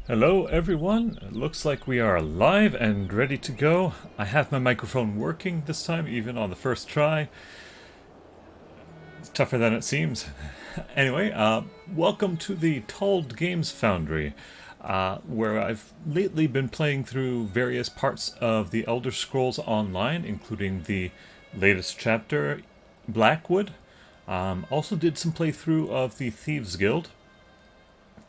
Hello everyone, it looks like we are live and ready to go. I have my microphone working this time, even on the first try. It's tougher than it seems. Anyway, welcome to the Told Games Foundry, where I've lately been playing through various parts of the Elder Scrolls Online, including the latest chapter, Blackwood. Also did some playthrough of the Thieves Guild.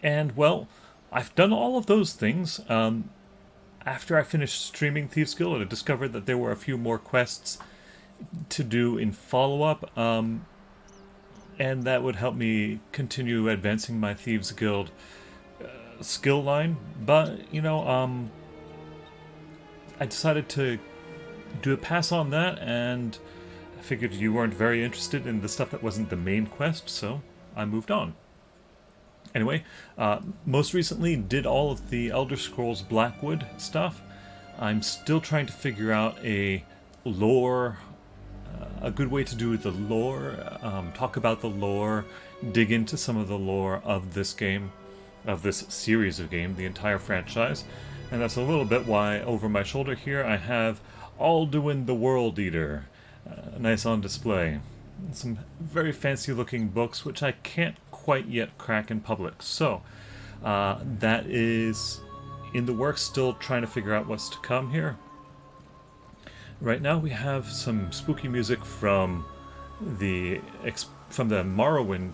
And, well, I've done all of those things. After I finished streaming Thieves Guild, I discovered that there were a few more quests to do in follow up, and that would help me continue advancing my Thieves Guild skill line. But, I decided to do a pass on that, and I figured you weren't very interested in the stuff that wasn't the main quest, so I moved on. Anyway, most recently did all of the Elder Scrolls Blackwood stuff. I'm still trying to figure out a lore, a good way to do the lore, talk about the lore, dig into some of the lore of this game, of this series of game, the entire franchise. And that's a little bit why over my shoulder here I have Alduin the World Eater, nice on display. Some very fancy looking books which I can't quite yet crack in public. So that is in the works, still trying to figure out what's to come here. Right now we have some spooky music from the Morrowind,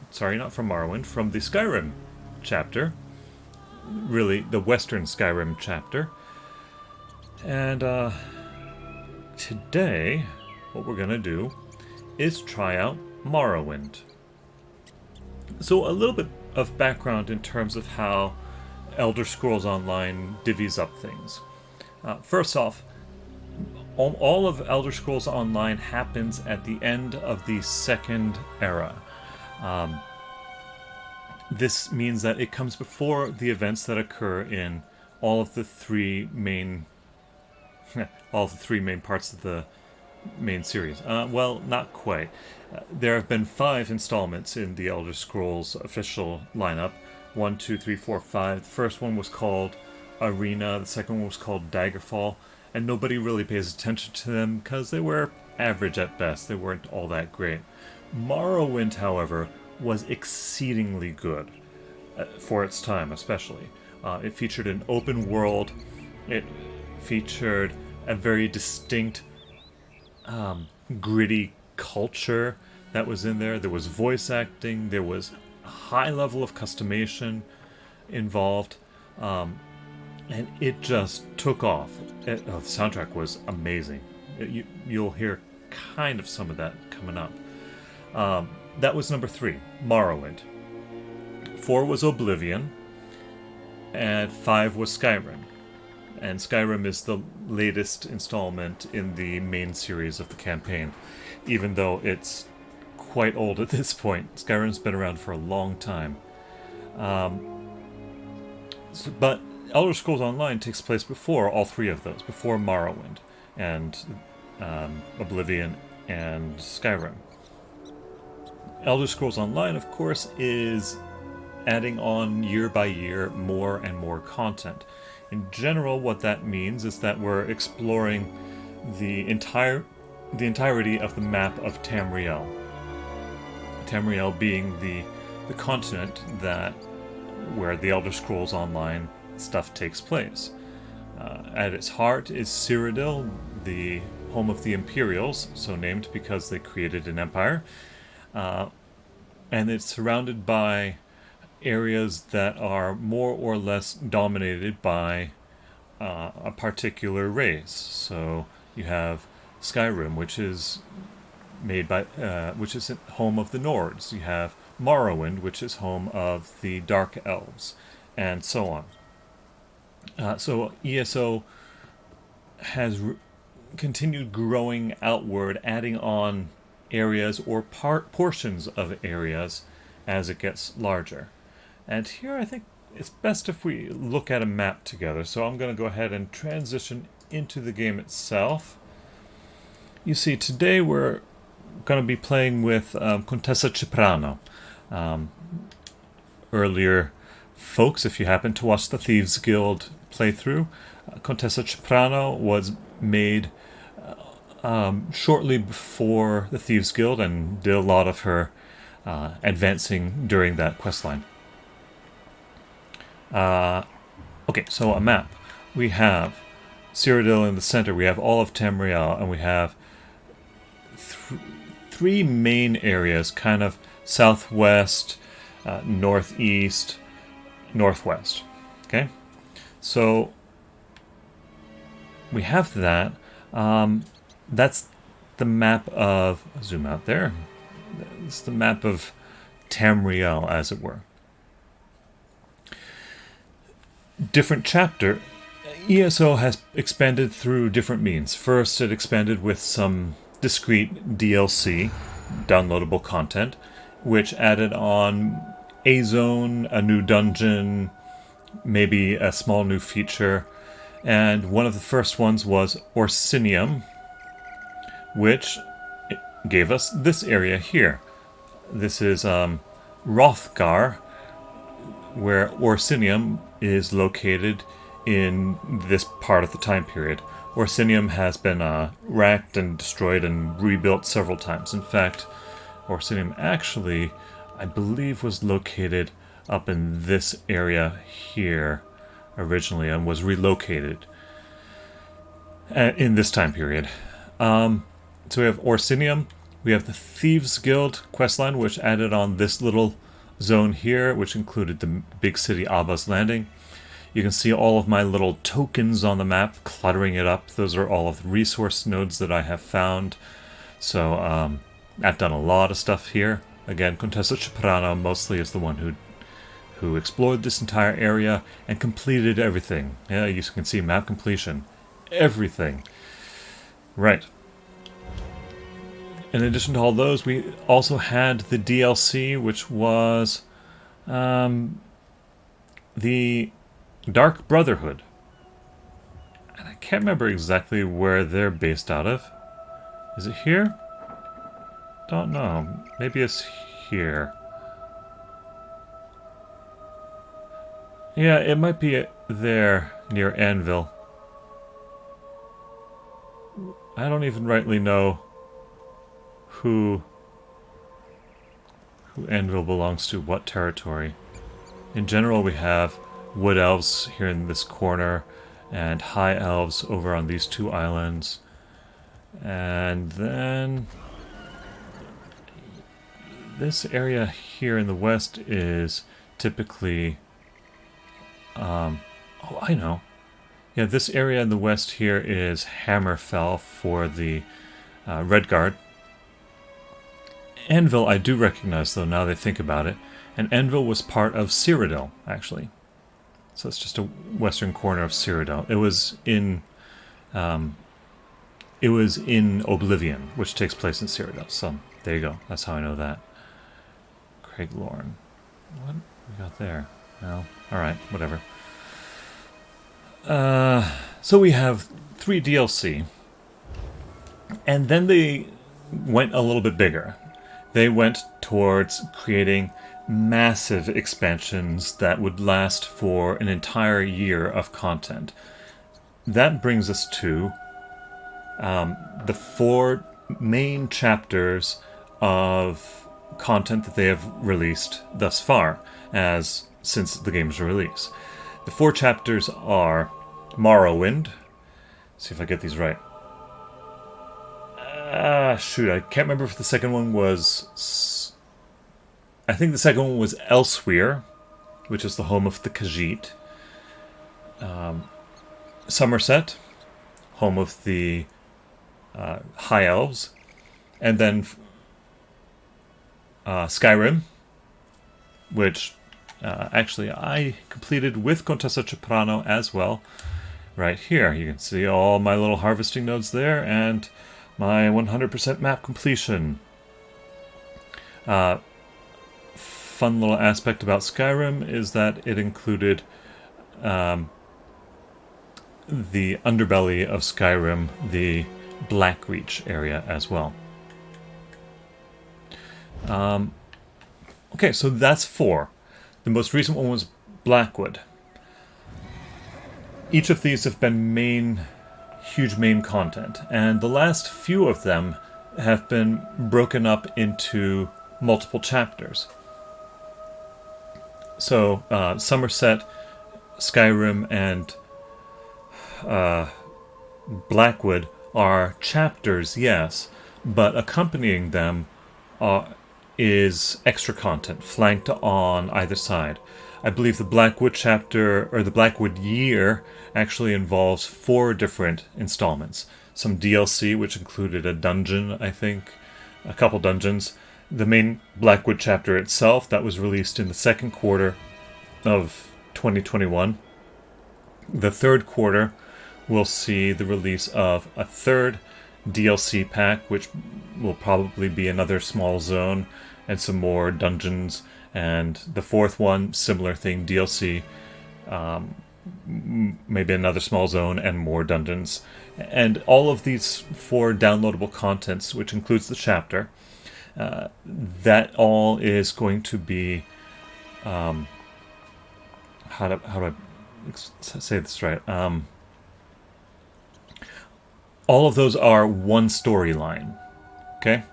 sorry, not from Morrowind, from the Skyrim chapter, really the Western Skyrim chapter. And today what we're gonna do is try out Morrowind. So a little bit of background in terms of how Elder Scrolls Online divvies up things. First off, all of Elder Scrolls Online happens at the end of the Second Era. This means that it comes before the events that occur in all of the three main parts of the main series. Well, not quite. There have been 5 installments in the Elder Scrolls official lineup. 1, 2, 3, 4, 5. The first one was called Arena, the second one was called Daggerfall, and nobody really pays attention to them because they were average at best. They weren't all that great. Morrowind, however, was exceedingly good, for its time especially. It featured an open world, it featured a very distinct gritty culture that was in there. There was voice acting, there was a high level of customization involved, and it just took off. The soundtrack was amazing. You'll hear kind of some of that coming up. That was number 3, Morrowind. 4 was Oblivion, and 5 was Skyrim. And Skyrim is the latest installment in the main series of the campaign, even though it's quite old at this point. Skyrim's been around for a long time. But Elder Scrolls Online takes place before all 3 of those, before Morrowind and Oblivion and Skyrim. Elder Scrolls Online, of course, is adding on year by year more and more content. In general, what that means is that we're exploring the entirety of the map of Tamriel. Tamriel being the continent where the Elder Scrolls Online stuff takes place. At its heart is Cyrodiil, the home of the Imperials, so named because they created an empire, and it's surrounded by areas that are more or less dominated by a particular race. So you have Skyrim, which is which is home of the Nords. You have Morrowind, which is home of the Dark Elves, and so on. So ESO has continued growing outward, adding on areas or portions of areas as it gets larger. And here I think it's best if we look at a map together. So I'm going to go ahead and transition into the game itself. You see, today we're going to be playing with Contessa Ceprano. Earlier folks, if you happen to watch the Thieves Guild playthrough, Contessa Ceprano was made shortly before the Thieves Guild and did a lot of her advancing during that questline. Okay, so a map. We have Cyrodiil in the center, we have all of Tamriel, and we have three main areas, kind of southwest, northeast, northwest. Okay? So we have that. That's the map of... Zoom out there. It's the map of Tamriel, as it were. Different chapter. ESO has expanded through different means. First, it expanded with some discrete DLC, downloadable content, which added on a zone, a new dungeon, maybe a small new feature. And one of the first ones was Orsinium, which gave us this area here. This is Hrothgar, where Orsinium is located in this part of the time period. Orsinium has been racked and destroyed and rebuilt several times. In fact, Orsinium actually, I believe, was located up in this area here originally and was relocated in this time period. So we have Orsinium, we have the Thieves Guild questline, which added on this little zone here, which included the big city Abba's Landing. You can see all of my little tokens on the map, cluttering it up. Those are all of the resource nodes that I have found. So I've done a lot of stuff here. Again, Contessa Ceprano mostly is the one who explored this entire area and completed everything. Yeah, you can see map completion. Everything. Right. In addition to all those, we also had the DLC, which was the Dark Brotherhood. And I can't remember exactly where they're based out of. Is it here? Don't know. Maybe it's here. Yeah, it might be there, near Anvil. I don't even rightly know who Anvil belongs to, what territory. In general, we have Wood Elves here in this corner, and High Elves over on these two islands. And then this area here in the west is typically... oh, I know. Yeah, this area in the west here is Hammerfell for the Redguard. Anvil I do recognize, though, now that I think about it. And Anvil was part of Cyrodiil, actually. So it's just a western corner of Cyrodiil. It was in Oblivion, which takes place in Cyrodiil. So there you go. That's how I know that. Craig Lorne. What we got there? Well, alright, whatever. So we have 3 DLC. And then they went a little bit bigger. They went towards creating massive expansions that would last for an entire year of content. That brings us to the 4 main chapters of content that they have released thus far, since the game's release. The 4 chapters are Morrowind. See if I get these right. Shoot, I can't remember if the second one was... I think the second one was Elsewhere, which is the home of the Khajiit. Somerset, home of the High Elves. And then Skyrim, which actually I completed with Contessa Ceprano as well. Right here, you can see all my little harvesting nodes there, and my 100% map completion. Fun little aspect about Skyrim is that it included the underbelly of Skyrim, the Blackreach area as well. Okay, so that's 4. The most recent one was Blackwood. Each of these have been huge main content, and the last few of them have been broken up into multiple chapters. So, Somerset, Skyrim, and Blackwood are chapters, yes, but accompanying them is extra content flanked on either side. I believe the Blackwood chapter, or the Blackwood year, actually involves 4 different installments. Some DLC, which included a dungeon, I think, a couple dungeons. The main Blackwood chapter itself, that was released in the second quarter of 2021. The third quarter will see the release of a third DLC pack, which will probably be another small zone and some more dungeons. And the fourth one, similar thing, DLC, maybe another small zone and more dungeons. And all of these 4 downloadable contents, which includes the chapter, that all is going to be, how do I say this right? All of those are one storyline, okay?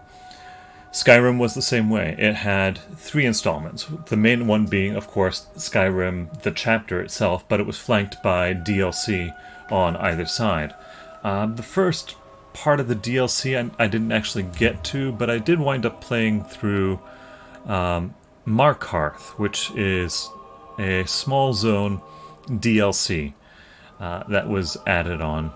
Skyrim was the same way. It had 3 installments. The main one being, of course, Skyrim, the chapter itself, but it was flanked by DLC on either side. The first part of the DLC I didn't actually get to, but I did wind up playing through Markarth, which is a small zone DLC that was added on.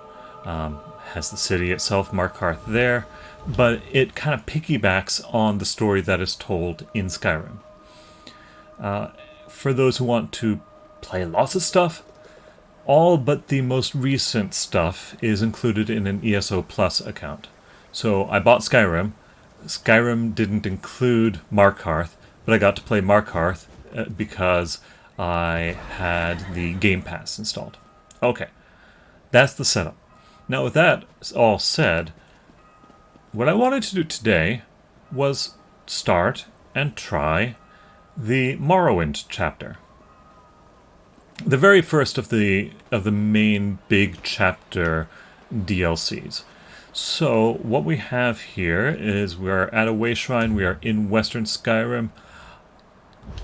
Has the city itself, Markarth, there, but it kind of piggybacks on the story that is told in Skyrim. For those who want to play lots of stuff, all but the most recent stuff is included in an ESO Plus account. So I bought Skyrim. Skyrim didn't include Markarth, but I got to play Markarth because I had the Game Pass installed. Okay, that's the setup. Now, with that all said, what I wanted to do today was start and try the Morrowind chapter. The very first of the main big chapter DLCs. So, what we have here is we're at a way shrine, we are in Western Skyrim,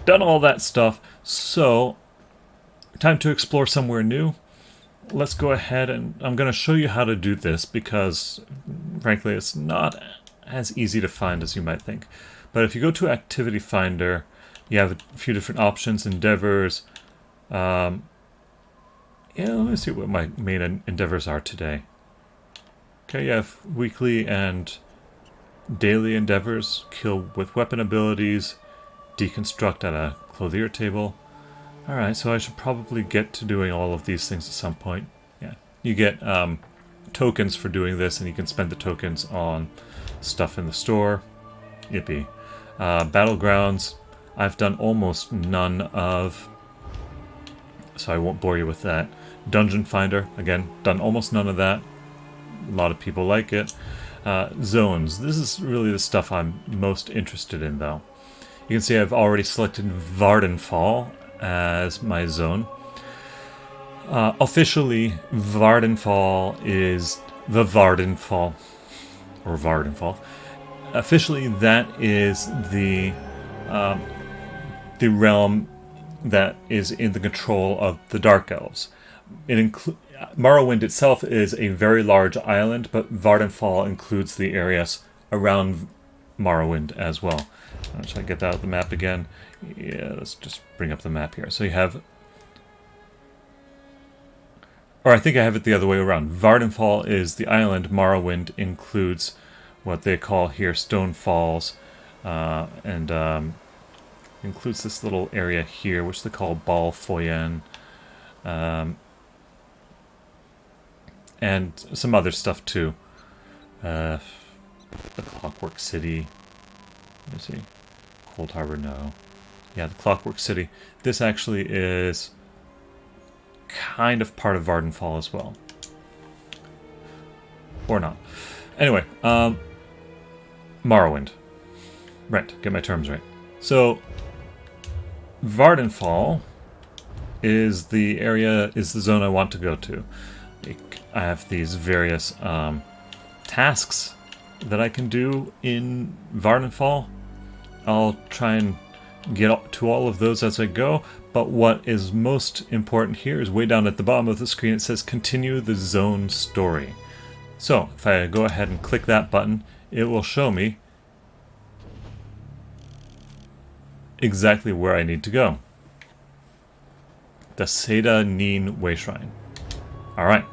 done all that stuff, so time to explore somewhere new. Let's go ahead and I'm going to show you how to do this because, frankly, it's not as easy to find as you might think. But if you go to Activity Finder, you have a few different options, endeavors. Let me see what my main endeavors are today. Okay, you have weekly and daily endeavors, kill with weapon abilities, deconstruct at a clothier table. Alright, so I should probably get to doing all of these things at some point. Yeah, you get tokens for doing this, and you can spend the tokens on stuff in the store. Yippee. Battlegrounds, I've done almost none of, so I won't bore you with that. Dungeon Finder, again, done almost none of that. A lot of people like it. Zones, this is really the stuff I'm most interested in, though. You can see I've already selected Vvardenfall as my zone. Officially, Vvardenfall is the Vvardenfall, or Vvardenfall. Officially, that is the realm that is in the control of the Dark Elves. Morrowind itself is a very large island, but Vvardenfall includes the areas around Morrowind as well. Should I get that out of the map again? Yeah, let's just bring up the map here. So you have... Or I think I have it the other way around. Vvardenfall is the island. Morrowind includes what they call here Stone Falls. And includes this little area here, which they call Balfoyen. And some other stuff too. The Clockwork City. Let me see. Cold Harbor, no. Yeah, the Clockwork City. This actually is kind of part of Vvardenfall as well. Or not. Anyway, Morrowind. Right, get my terms right. So, Vvardenfall is the zone I want to go to. I have these various tasks that I can do in Vvardenfall. I'll try and get to all of those as I go, but what is most important here is way down at the bottom of the screen. It says continue the zone story. So if I go ahead and click that button, it will show me exactly where I need to go. The Seyda Neen Way Shrine. Alright,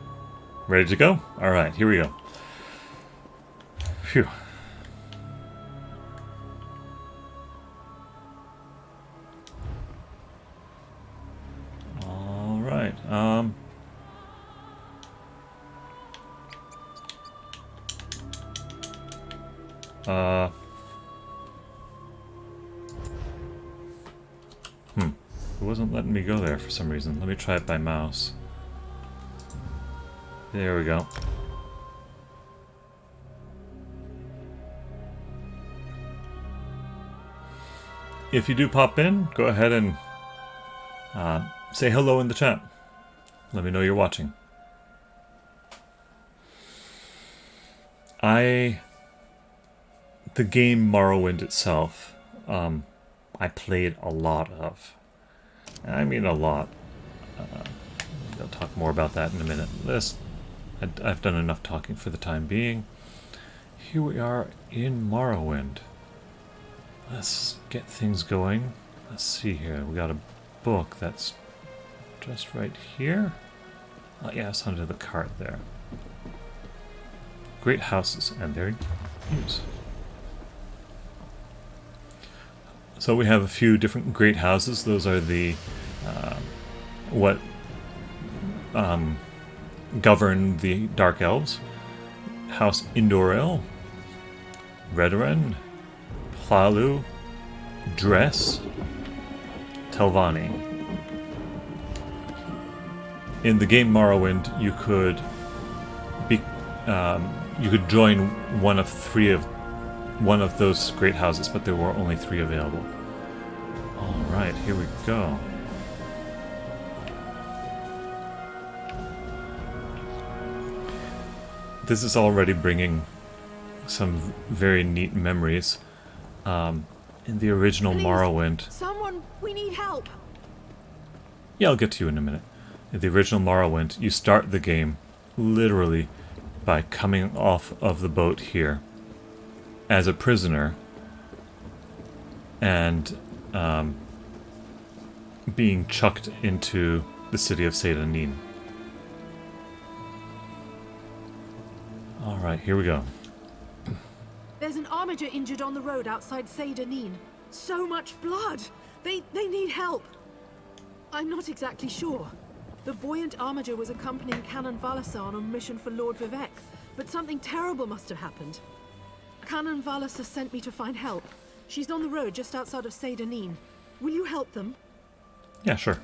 ready to go? Alright, here we go. Phew. Alright, it wasn't letting me go there for some reason. Let me try it by mouse. There we go. If you do pop in, go ahead and say hello in the chat. Let me know you're watching. The game Morrowind itself, I played a lot of. I mean a lot. I'll talk more about that in a minute. I've done enough talking for the time being. Here we are in Morrowind. Let's get things going. Let's see here. We got a book that's just right here. Oh yeah, it's under the cart there. Great houses and their use. So we have a few different great houses. Those are the what govern the Dark Elves. House Inaugural, Redoran, Plalu, Dress, Telvanni. In the game Morrowind, you could join one of those great houses, but there were only 3 available. All right, here we go. This is already bringing some very neat memories. In the original Morrowind... Someone, we need help! Yeah, I'll get to you in a minute. In the original Morrowind, you start the game literally by coming off of the boat here as a prisoner and being chucked into the city of Seyda Neen. Alright, here we go. There's an armiger injured on the road outside Seyda Neen. So much blood! They need help! I'm not exactly sure. The buoyant armiger was accompanying Canon Valasar on a mission for Lord Vivek, but something terrible must have happened. Canon Valasar sent me to find help. She's on the road just outside of Seyda Neen. Will you help them? Yeah, sure.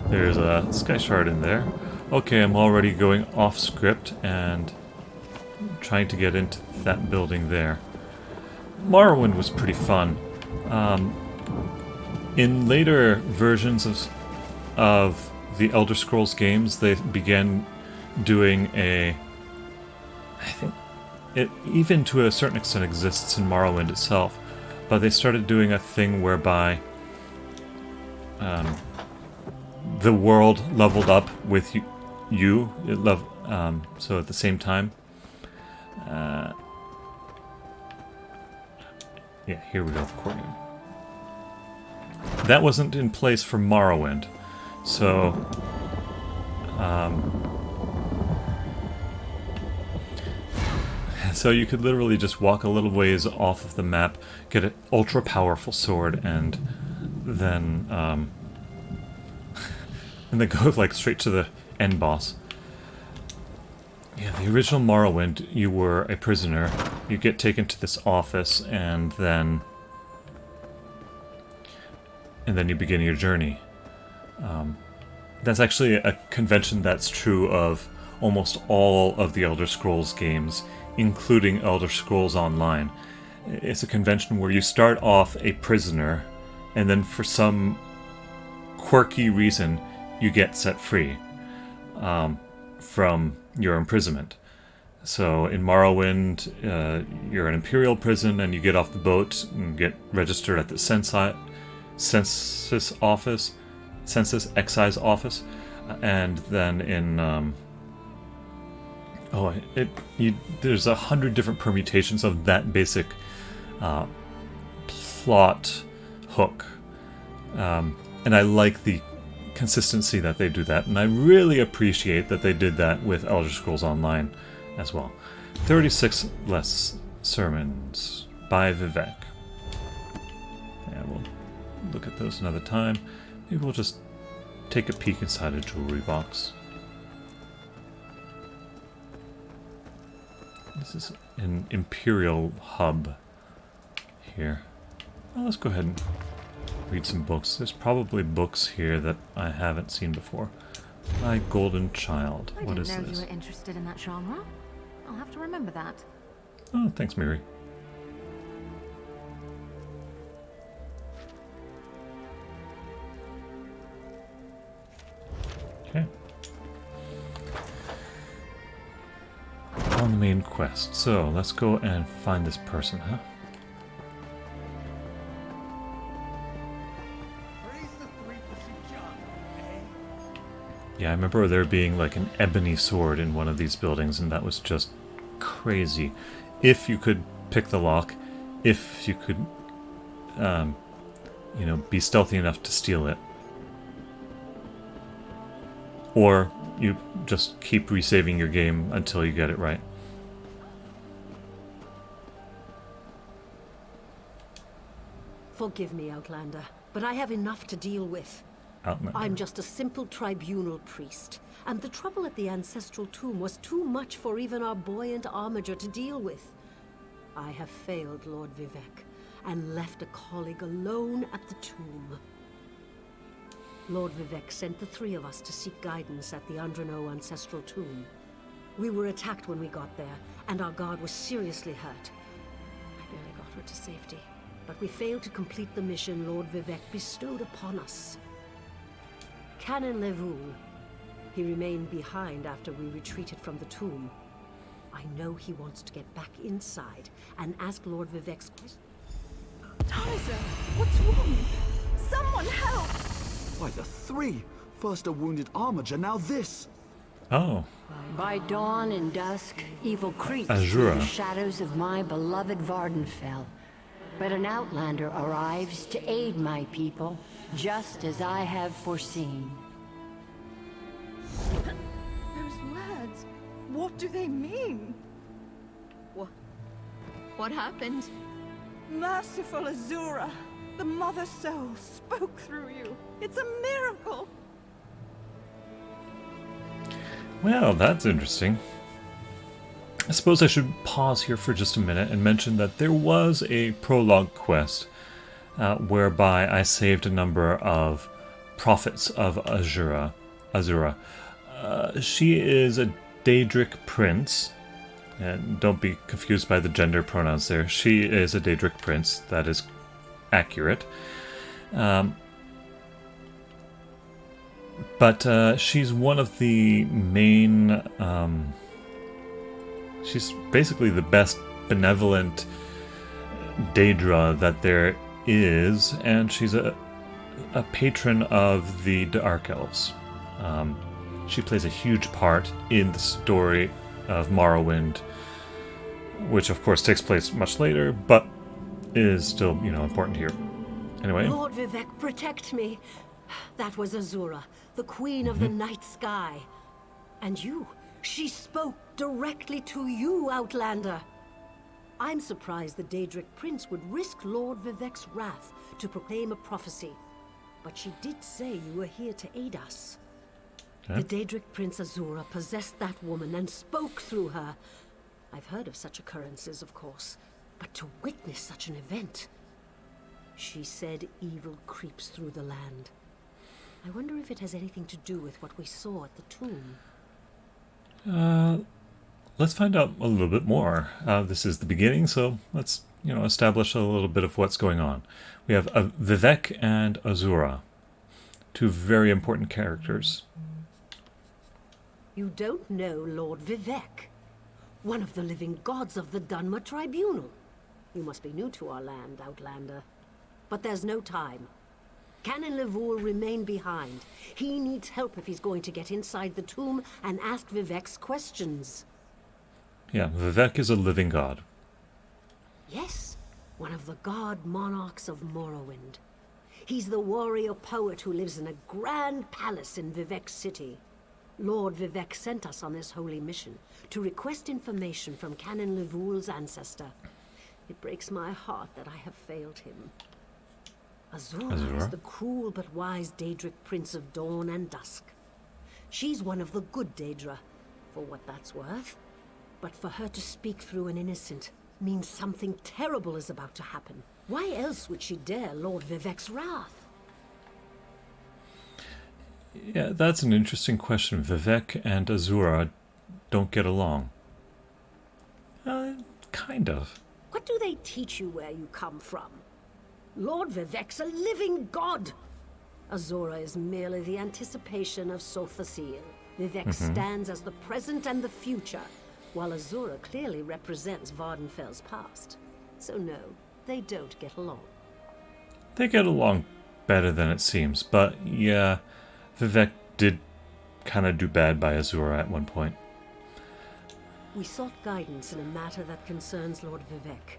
There's a sky shard in there. Okay, I'm already going off script and trying to get into that building there. Morrowind was pretty fun. In later versions of the Elder Scrolls games, they began doing I think it even to a certain extent exists in Morrowind itself, but they started doing a thing whereby the world leveled up with you. So at the same time. Yeah, here we go, the courtyard. That wasn't in place for Morrowind, so so you could literally just walk a little ways off of the map, get an ultra powerful sword, and then and then go like straight to the end boss. Yeah, the original Morrowind, you were a prisoner. You get taken to this office, and then you begin your journey. That's actually a convention that's true of almost all of the Elder Scrolls games, including Elder Scrolls Online. It's a convention where you start off a prisoner, and then for some quirky reason, you get set free from your imprisonment. So in Morrowind, you're in Imperial prison, and you get off the boat and get registered at the census excise office, and then in there's 100 different permutations of that basic plot hook, and I like the consistency that they do that, and I really appreciate that they did that with Elder Scrolls Online as well. 36 less sermons by Vivek. Yeah, we'll look at those another time. Maybe we'll just take a peek inside a jewelry box. This is an Imperial hub here. Well, let's go ahead and read some books. There's probably books here that I haven't seen before. My Golden Child. What is this? I didn't know you were interested in that genre. I'll have to remember that. Oh, thanks, Miri. Okay. On the main quest. So, let's go and find this person, huh? Yeah, I remember there being like an ebony sword in one of these buildings, and that was just crazy. If you could pick the lock, if you could, be stealthy enough to steal it. Or you just keep resaving your game until you get it right. Forgive me, Outlander, but I have enough to deal with. Outlander. I'm just a simple tribunal priest, and the trouble at the ancestral tomb was too much for even our buoyant armiger to deal with. I have failed Lord Vivek, and left a colleague alone at the tomb. Lord Vivek sent the three of us to seek guidance at the Andrano ancestral tomb. We were attacked when we got there, and our guard was seriously hurt. I barely got her to safety, but we failed to complete the mission Lord Vivek bestowed upon us. Canon Levoul. He remained behind after we retreated from the tomb. I know he wants to get back inside and ask Lord Vivek's question. Tyser, what's wrong? Someone help! Why, the three! First a wounded armiger, now this! Oh. By dawn and dusk, evil creeps Azura. through the shadows of my beloved Vvardenfell. But an outlander arrives to aid my people, just as I have foreseen. Those words, what do they mean? What happened? Merciful Azura, the Mother Soul spoke through you. It's a miracle. Well, that's interesting. I suppose I should pause here for just a minute and mention that there was a prologue quest whereby I saved a number of prophets of Azura. She is a Daedric prince, and don't be confused by the gender pronouns there. She is a Daedric prince, that is accurate. But she's one of the main... she's basically the best benevolent Daedra that there is, and she's a patron of the Dark Elves. She plays a huge part in the story of Morrowind, which of course takes place much later, but is still, important here. Anyway. Lord Vivek, protect me. That was Azura, the queen of the night sky. And you, she spoke directly to you, Outlander. I'm surprised the Daedric prince would risk Lord Vivek's wrath to proclaim a prophecy. But she did say you were here to aid us. Okay. The Daedric prince Azura possessed that woman and spoke through her. I've heard of such occurrences, of course, but to witness such an event... She said evil creeps through the land. I wonder if it has anything to do with what we saw at the tomb. Let's find out a little bit more. This is the beginning, so let's establish a little bit of what's going on. We have Vivek and Azura, two very important characters. You don't know Lord Vivek, one of the living gods of the Dunmer Tribunal. You must be new to our land, Outlander. But there's no time. Canon Levoul remain behind. He needs help if he's going to get inside the tomb and ask Vivek's questions. Yeah, Vivek is a living god. Yes, one of the god monarchs of Morrowind. He's the warrior poet who lives in a grand palace in Vivek City. Lord Vivek sent us on this holy mission to request information from Canon Levoul's ancestor. It breaks my heart that I have failed him. Azura is the cruel but wise Daedric Prince of Dawn and Dusk. She's one of the good Daedra, for what that's worth. But for her to speak through an innocent means something terrible is about to happen. Why else would she dare Lord Vivek's wrath? Yeah, that's an interesting question. Vivek and Azura don't get along. Kind of. What do they teach you where you come from? Lord Vivek's a living god! Azura is merely the anticipation of Sothasil. Vivek stands as the present and the future, while Azura clearly represents Vvardenfell's past. So no, they don't get along. They get along better than it seems, but yeah, Vivek did kind of do bad by Azura at one point. We sought guidance in a matter that concerns Lord Vivek.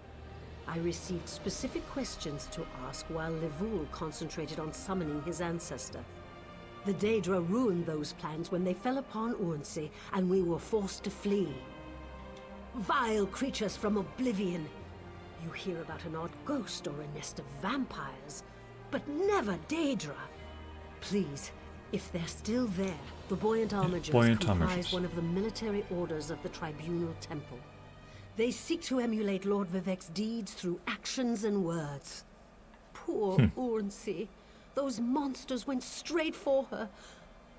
I received specific questions to ask while Levoul concentrated on summoning his ancestor. The Daedra ruined those plans when they fell upon Urnsey, and we were forced to flee. Vile creatures from oblivion. You hear about an odd ghost or a nest of vampires, but never Daedra. Please, if they're still there, the Buoyant Armigers comprise one of the military orders of the Tribunal Temple. They seek to emulate Lord Vivek's deeds through actions and words. Poor Urnsey. Those monsters went straight for her.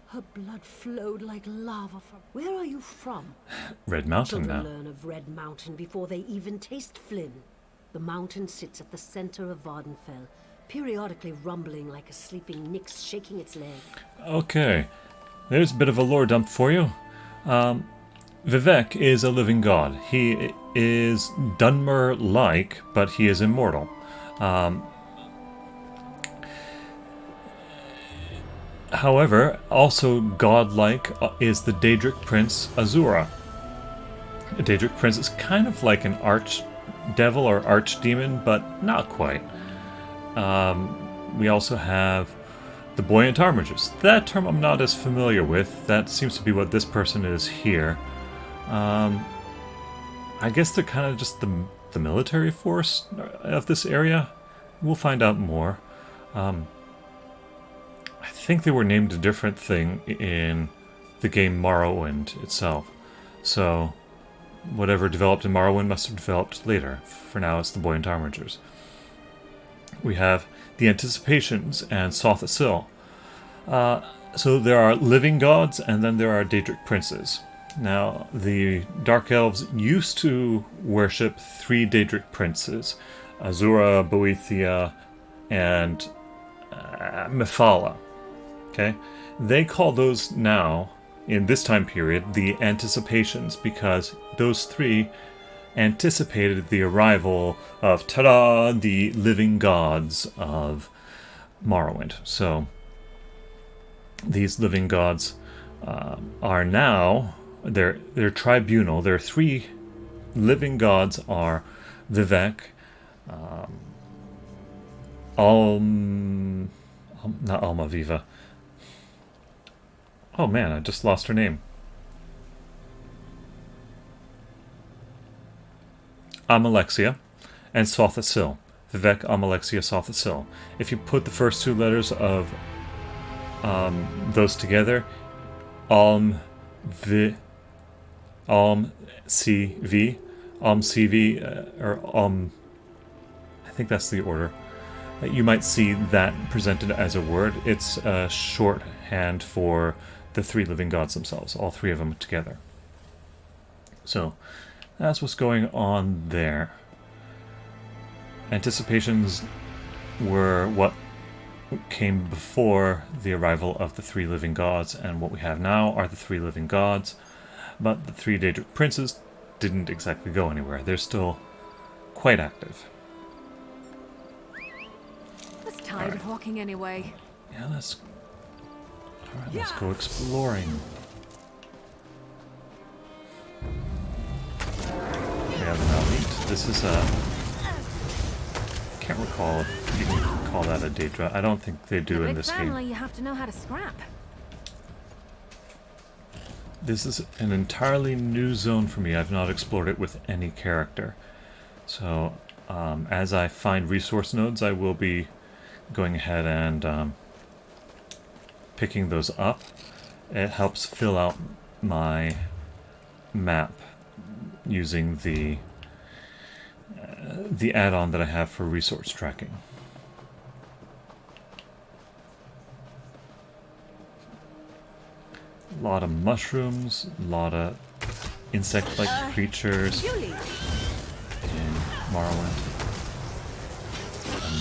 Her blood flowed like lava from... Where are you from? Red Mountain Children now. learn of Red Mountain before they even taste Flynn. The mountain sits at the center of Vvardenfell, periodically rumbling like a sleeping Nyx shaking its leg. Okay, there's a bit of a lore dump for you. Vivek is a living god. He is Dunmer-like, but he is immortal. However, also godlike is the Daedric Prince Azura. A Daedric Prince is kind of like an archdevil or archdemon, but not quite. We also have the Buoyant Armigers. That term I'm not as familiar with. That seems to be what this person is here. I guess they're kind of just the military force of this area. We'll find out more. I think they were named a different thing in the game Morrowind itself. So whatever developed in Morrowind must have developed later. For now, it's the Buoyant Armigers. We have the Anticipations and Sothasil. So there are living gods, and then there are Daedric princes. Now, the Dark Elves used to worship three Daedric princes, Azura, Boethia, and Mephala. Okay? They call those now, in this time period, the Anticipations, because those three anticipated the arrival of, ta-da, the living gods of Morrowind. So, these living gods are now... They're tribunal. Their three living gods are Vivek, not Almaviva. Oh man, I just lost her name. Amalexia and Sothasil. Vivek, Amalexia, Sothasil. If you put the first two letters of those together, CV, I think that's the order. You might see that presented as a word. It's a shorthand for the three living gods themselves, all three of them together. So that's what's going on there. Anticipations were what came before the arrival of the three living gods, and what we have now are the three living gods. But the three Daedric princes didn't exactly go anywhere. They're still quite active. I was tired of walking anyway. Yeah, let's go exploring. We have an elite. This is a... I can't recall if you can call that a Daedra. I don't think they do in this family, game. you have to know how to scrap. This is an entirely new zone for me. I've not explored it with any character. So, as I find resource nodes, I will be going ahead and picking those up. It helps fill out my map using the add-on that I have for resource tracking. A lot of mushrooms, a lot of insect-like creatures in Morrowind.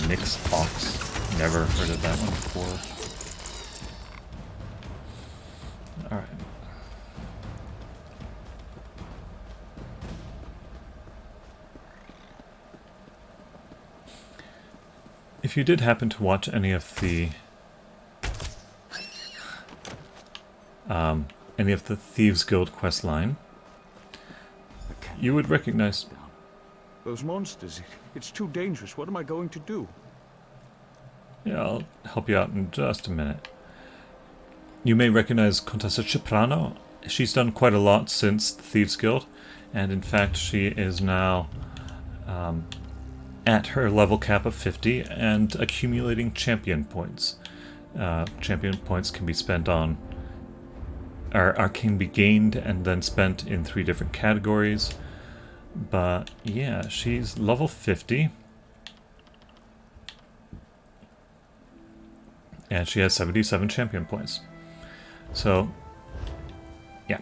A mixed ox. Never heard of that one before. Alright. If you did happen to watch any of the Thieves Guild quest line, you would recognize... Those monsters, it's too dangerous. What am I going to do? Yeah, I'll help you out in just a minute. You may recognize Contessa Ceprano. She's done quite a lot since the Thieves Guild, and in fact she is now at her level cap of 50 and accumulating champion points. Champion points can be spent on, or can be gained and then spent in 3 different categories. But yeah, she's level 50. And she has 77 champion points. So, yeah.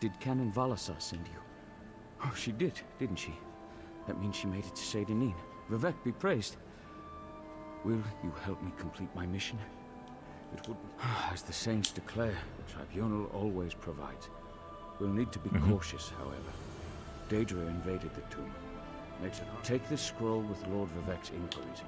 Did Canon Valasar send you? Oh, she did, didn't she? That means she made it to Seyda Neen. Vivek be praised. Will you help me complete my mission? It would... As the saints declare, the tribunal always provides. We'll need to be cautious, however. Daedra invaded the tomb. Makes it hard. Take this scroll with Lord Vivek's inquiries,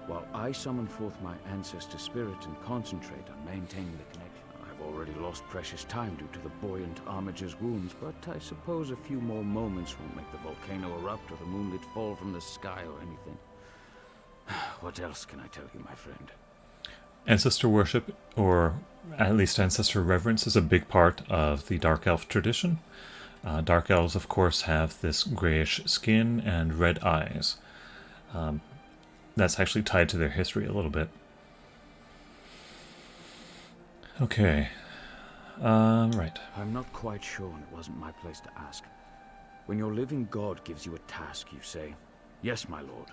while I summon forth my ancestor spirit and concentrate on maintaining the connection. I've already lost precious time due to the buoyant armature's wounds, but I suppose a few more moments won't make the volcano erupt or the moonlit fall from the sky or anything. What else can I tell you, my friend? Ancestor worship, or at least ancestor reverence, is a big part of the Dark Elf tradition. Dark Elves, of course, have this grayish skin and red eyes. That's actually tied to their history a little bit. Okay. Right. I'm not quite sure, and it wasn't my place to ask. When your living god gives you a task, you say, "Yes, my lord."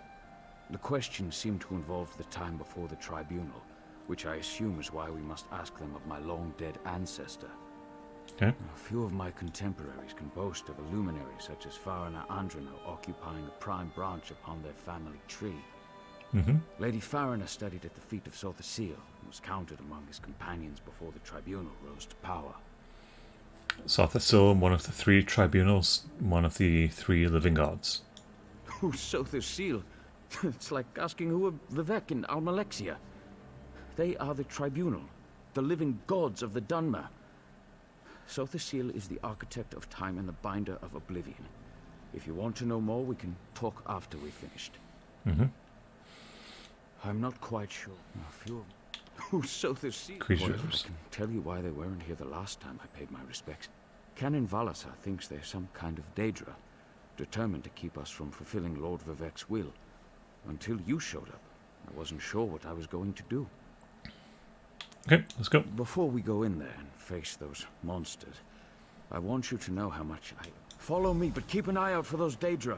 The questions seem to involve the time before the tribunal, which I assume is why we must ask them of my long-dead ancestor. Okay. A few of my contemporaries can boast of a luminary such as Farina Andrano occupying a prime branch upon their family tree. Lady Farina studied at the feet of Sotha Seal and was counted among his companions before the tribunal rose to power. Sotha Sil, one of the 3 tribunals, one of the 3 living gods. Who's Sotha Seal? It's like asking who are Vivek and Almalexia. They are the tribunal, the living gods of the Dunmer. Sotha Seal is the architect of time and the binder of oblivion. If you want to know more, we can talk after we've finished. I'm not quite sure. A few who Sotha Seal? Creatures. I can tell you why they weren't here the last time I paid my respects. Canon Valasar thinks they're some kind of Daedra, determined to keep us from fulfilling Lord Vivek's will. Until you showed up, I wasn't sure what I was going to do. Okay, let's go. Before we go in there and face those monsters, I want you to know how much I... Follow me, but keep an eye out for those Daedra.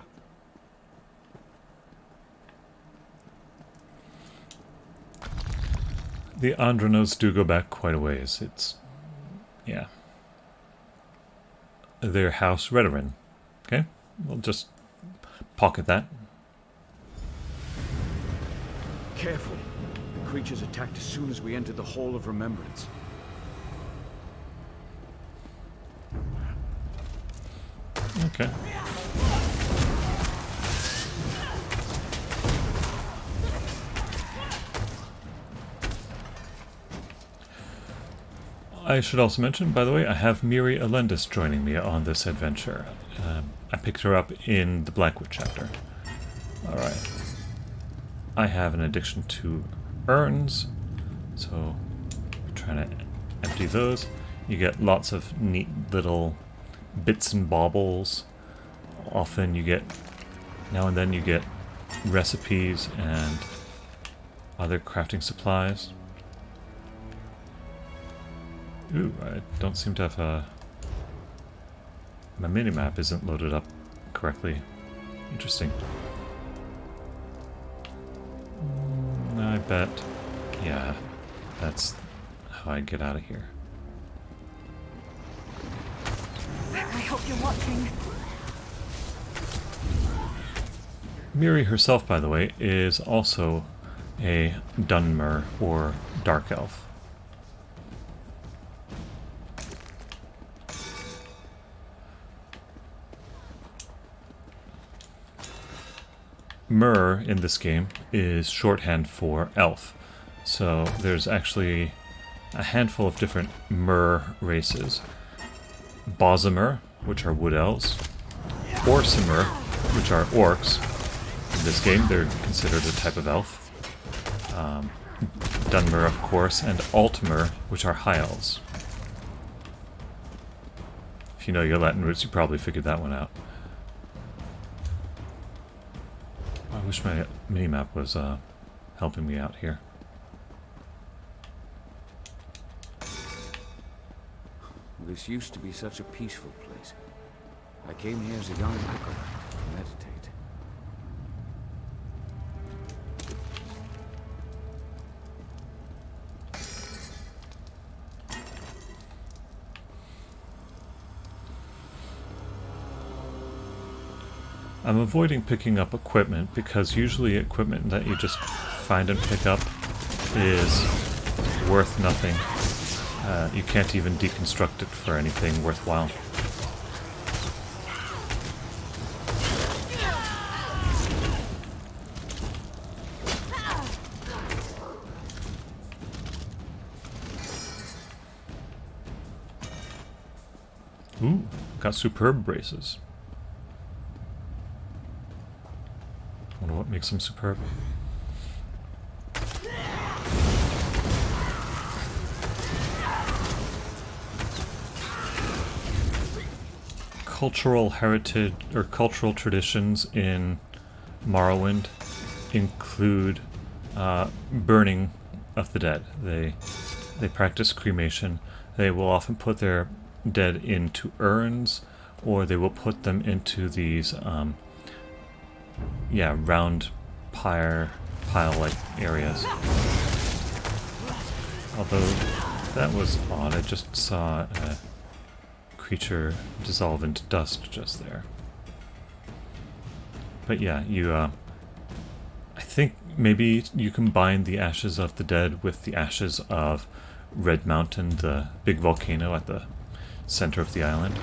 The Andranos do go back quite a ways. It's... yeah. their house Redoran. Okay, we'll just pocket that. Careful. The creatures attacked as soon as we entered the Hall of Remembrance. Okay. I should also mention, by the way, I have Miri Alendis joining me on this adventure. I picked her up in the Blackwood chapter. Alright. I have an addiction to urns, so we're trying to empty those. You get lots of neat little bits and baubles. Often you get, now and then you get recipes and other crafting supplies. Ooh, I don't seem to have a... My minimap isn't loaded up correctly. Interesting. I bet... Yeah, that's how I get out of here. I hope you're watching. Miri herself, by the way, is also a Dunmer or Dark Elf. Mer in this game is shorthand for elf. So there's actually a handful of different Mer races. Bosmer, which are wood elves. Orsimer, which are orcs. In this game, they're considered a type of elf. Dunmer, of course, and Altmer, which are high elves. If you know your Latin roots, you probably figured that one out. I wish my minimap was helping me out here. This used to be such a peaceful place. I came here as a young acolyte to meditate. I'm avoiding picking up equipment because usually equipment that you just find and pick up is worth nothing. You can't even deconstruct it for anything worthwhile. Ooh, got superb braces. Wonder what makes them superb. Cultural heritage or cultural traditions in Morrowind include burning of the dead. They practice cremation. They will often put their dead into urns, or they will put them into these round pile-like areas. Although that was odd. I just saw a creature dissolve into dust just there. But yeah, you I think maybe you combine the ashes of the dead with the ashes of Red Mountain, the big volcano at the center of the island.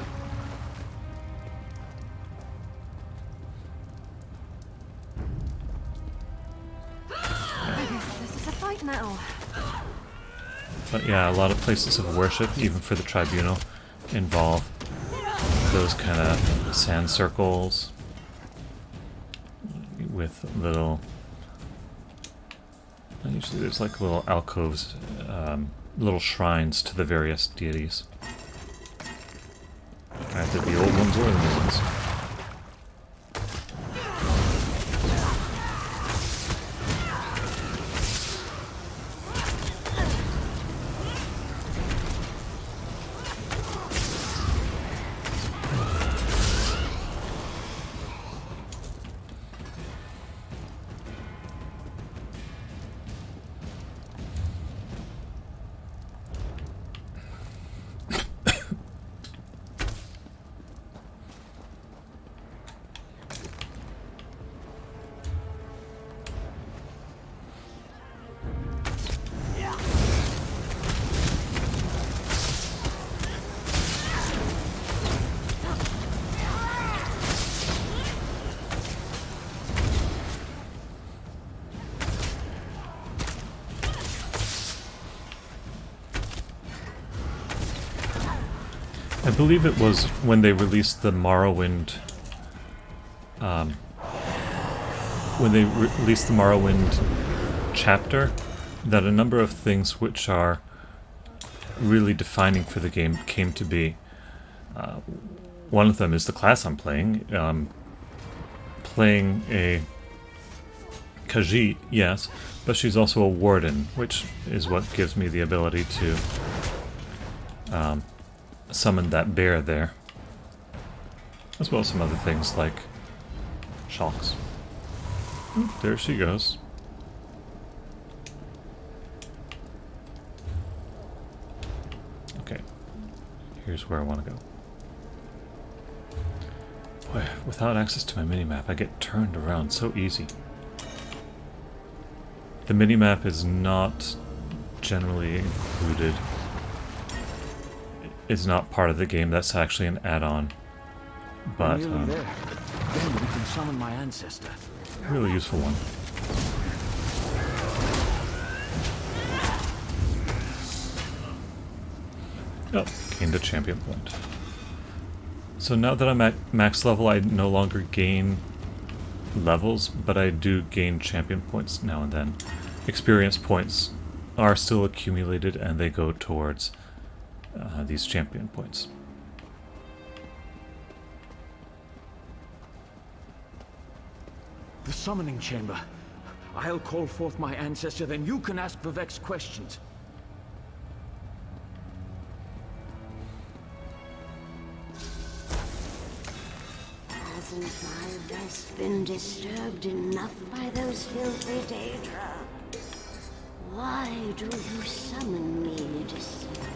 This is a fight now. But yeah, a lot of places of worship, even for the tribunal, involve those kind of sand circles with little... Usually there's like little alcoves, little shrines to the various deities. Either the old ones or the new ones. I believe it was when they released the Morrowind. When they released the Morrowind chapter, that a number of things which are really defining for the game came to be. One of them is the class I'm playing. Playing a Khajiit, yes, but she's also a warden, which is what gives me the ability to summon that bear there. As well as some other things like shocks. There she goes. Okay, here's where I want to go. Boy, without access to my minimap, I get turned around so easy. The minimap is not generally included. It's not part of the game, that's actually an add-on. But, Nearly there. Then we can summon my ancestor. Really useful one. Oh, gained a champion point. So now that I'm at max level, I no longer gain levels, but I do gain champion points now and then. Experience points are still accumulated, and they go towards these champion points. The summoning chamber. I'll call forth my ancestor, then you can ask Vivek's questions. Hasn't my rest been disturbed enough by those filthy Daedra? Why do you summon me, Deceiver?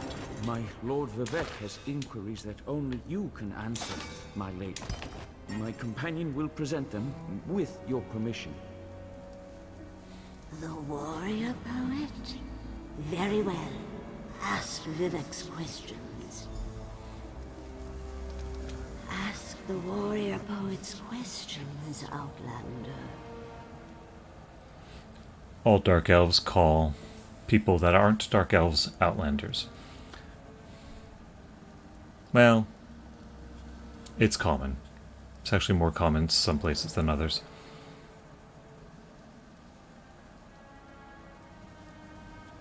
My Lord Vivek has inquiries that only you can answer, my lady. My companion will present them with your permission. The warrior poet? Very well. Ask Vivek's questions. Ask the warrior poet's questions, Outlander. All Dark Elves call people that aren't Dark Elves Outlanders. Well, it's common. It's actually more common in some places than others.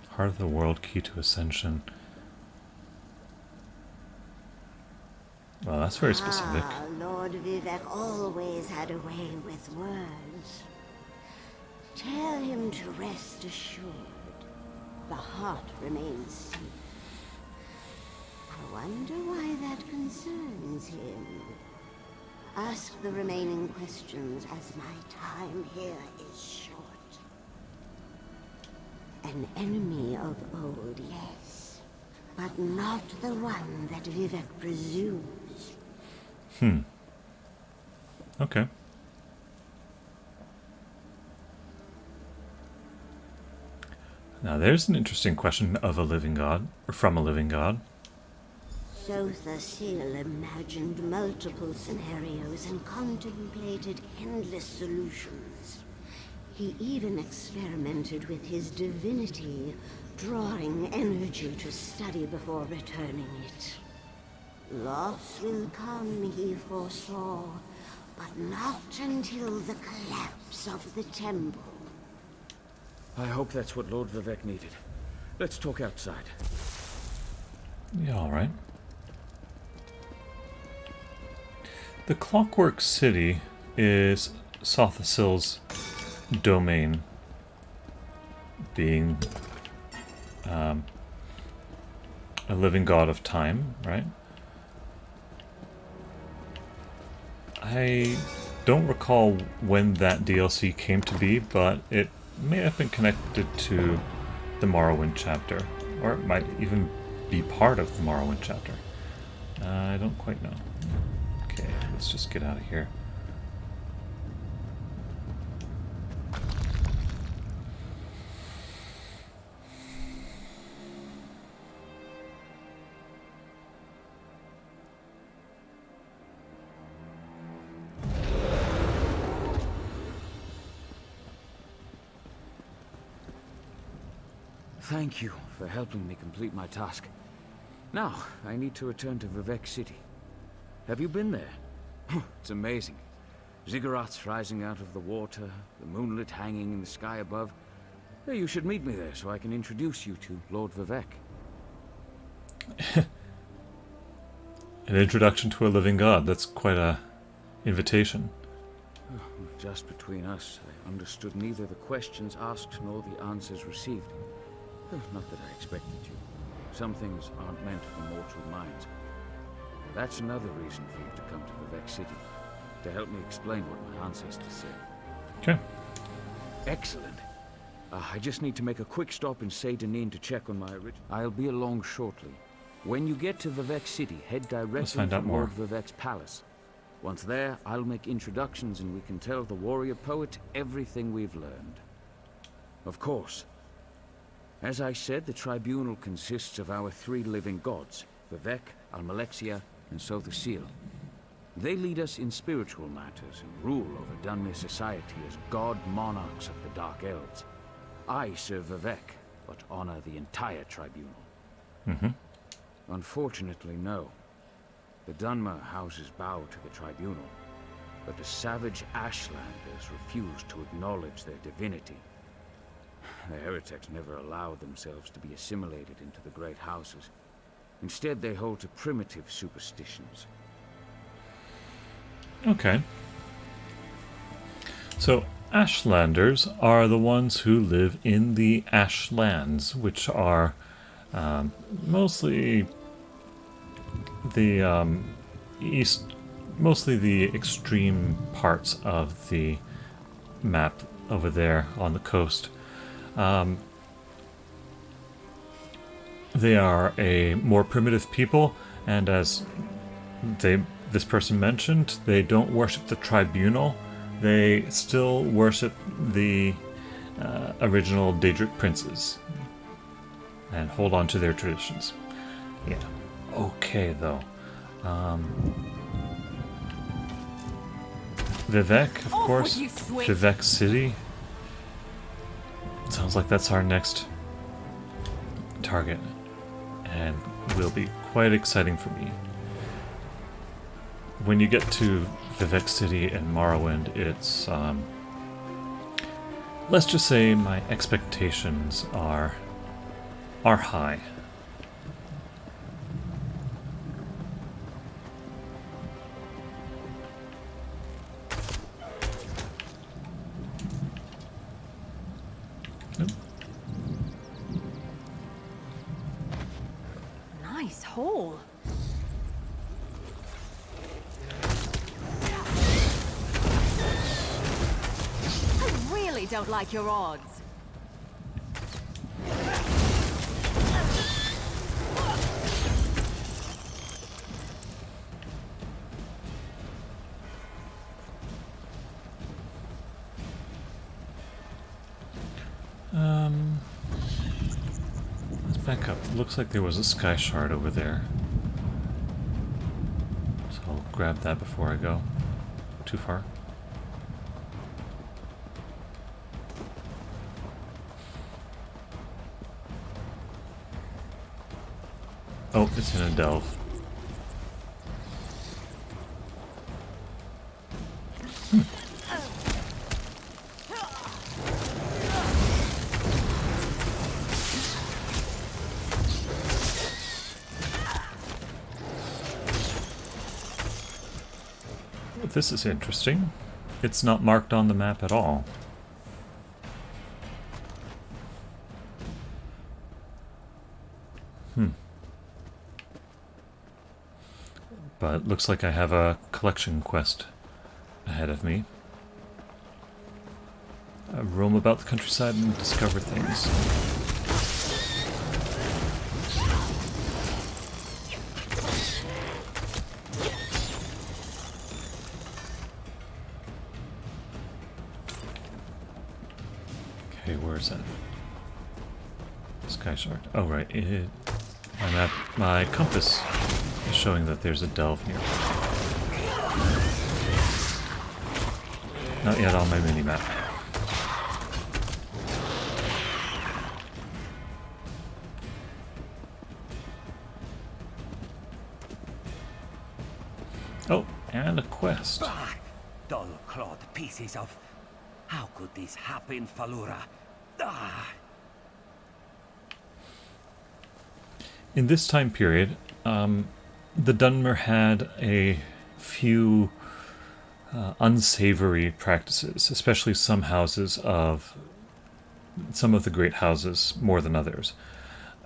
Heart of the World, Key to Ascension. Well, that's very specific. Lord Vivek always had a way with words. Tell him to rest assured. The heart remains safe. I wonder why that concerns him. Ask the remaining questions as my time here is short. An enemy of old, yes. But not the one that Vivek presumes. Okay. Now there's an interesting question of a living god, or from a living god. Sotha Sil imagined multiple scenarios and contemplated endless solutions. He even experimented with his divinity, drawing energy to study before returning it. Loss will come, he foresaw, but not until the collapse of the temple. I hope that's what Lord Vivek needed. Let's talk outside. Yeah, alright. The Clockwork City is Sotha Sil's domain, being a living god of time, right? I don't recall when that DLC came to be, but it may have been connected to the Morrowind chapter, or it might even be part of the Morrowind chapter. I don't quite know. Okay, let's just get out of here. Thank you for helping me complete my task. Now, I need to return to Vivek City. Have you been there? It's amazing. Ziggurats rising out of the water, the moonlit hanging in the sky above. Hey, you should meet me there so I can introduce you to Lord Vivek. An introduction to a living god. That's quite a invitation. Just between us, I understood neither the questions asked nor the answers received. Not that I expected to. Some things aren't meant for mortal minds. That's another reason for you to come to Vivek City, to help me explain what my ancestors said. Okay. Excellent. I just need to make a quick stop in Seyda Neen to check on my original. I'll be along shortly. When you get to Vivek City, head directly to Lord Vivek's palace. Once there, I'll make introductions and we can tell the warrior poet everything we've learned. Of course. As I said, the tribunal consists of our 3 living gods, Vivek, Almalexia, and Sothusil. They lead us in spiritual matters and rule over Dunmer society as god monarchs of the Dark Elves. I serve Vivek, but honor the entire tribunal. Unfortunately, no. The Dunmer houses bow to the tribunal, but the savage Ashlanders refuse to acknowledge their divinity. The heretics never allowed themselves to be assimilated into the great houses. Instead, they hold to primitive superstitions. Okay. So, Ashlanders are the ones who live in the Ashlands, which are mostly the mostly the extreme parts of the map over there on the coast. They are a more primitive people, and as this person mentioned, they don't worship the tribunal. They still worship the original Daedric princes and hold on to their traditions. Yeah. Okay, though. Vivek, of course. Vivek City. Sounds like that's our next target, and will be quite exciting for me. When you get to Vivek City and Morrowind, it's let's just say my expectations are high. Nice hole. I really don't like your odds. Let's back up. Looks like there was a sky shard over there. So I'll grab that before I go too far. Oh, it's in a delve. This is interesting. It's not marked on the map at all. But looks like I have a collection quest ahead of me. Roam about the countryside and discover things. Okay, where is that? Sky shard. Oh, right. My compass is showing that there's a delve here. Not yet on my mini-map. Oh, and a quest. Bah! Dull-clawed pieces of... How could this happen, Falura? Ah! In this time period, the Dunmer had a few unsavory practices, especially some of the great houses more than others.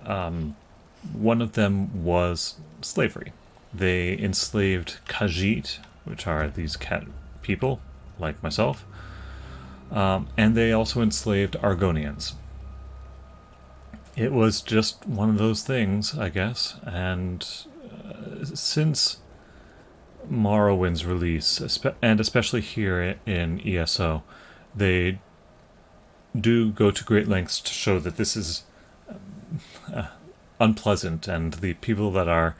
One of them was slavery. They enslaved Khajiit, which are these cat people, like myself, and they also enslaved Argonians. It was just one of those things, I guess, and since Morrowind's release, and especially here in ESO, they do go to great lengths to show that this is unpleasant, and the people that are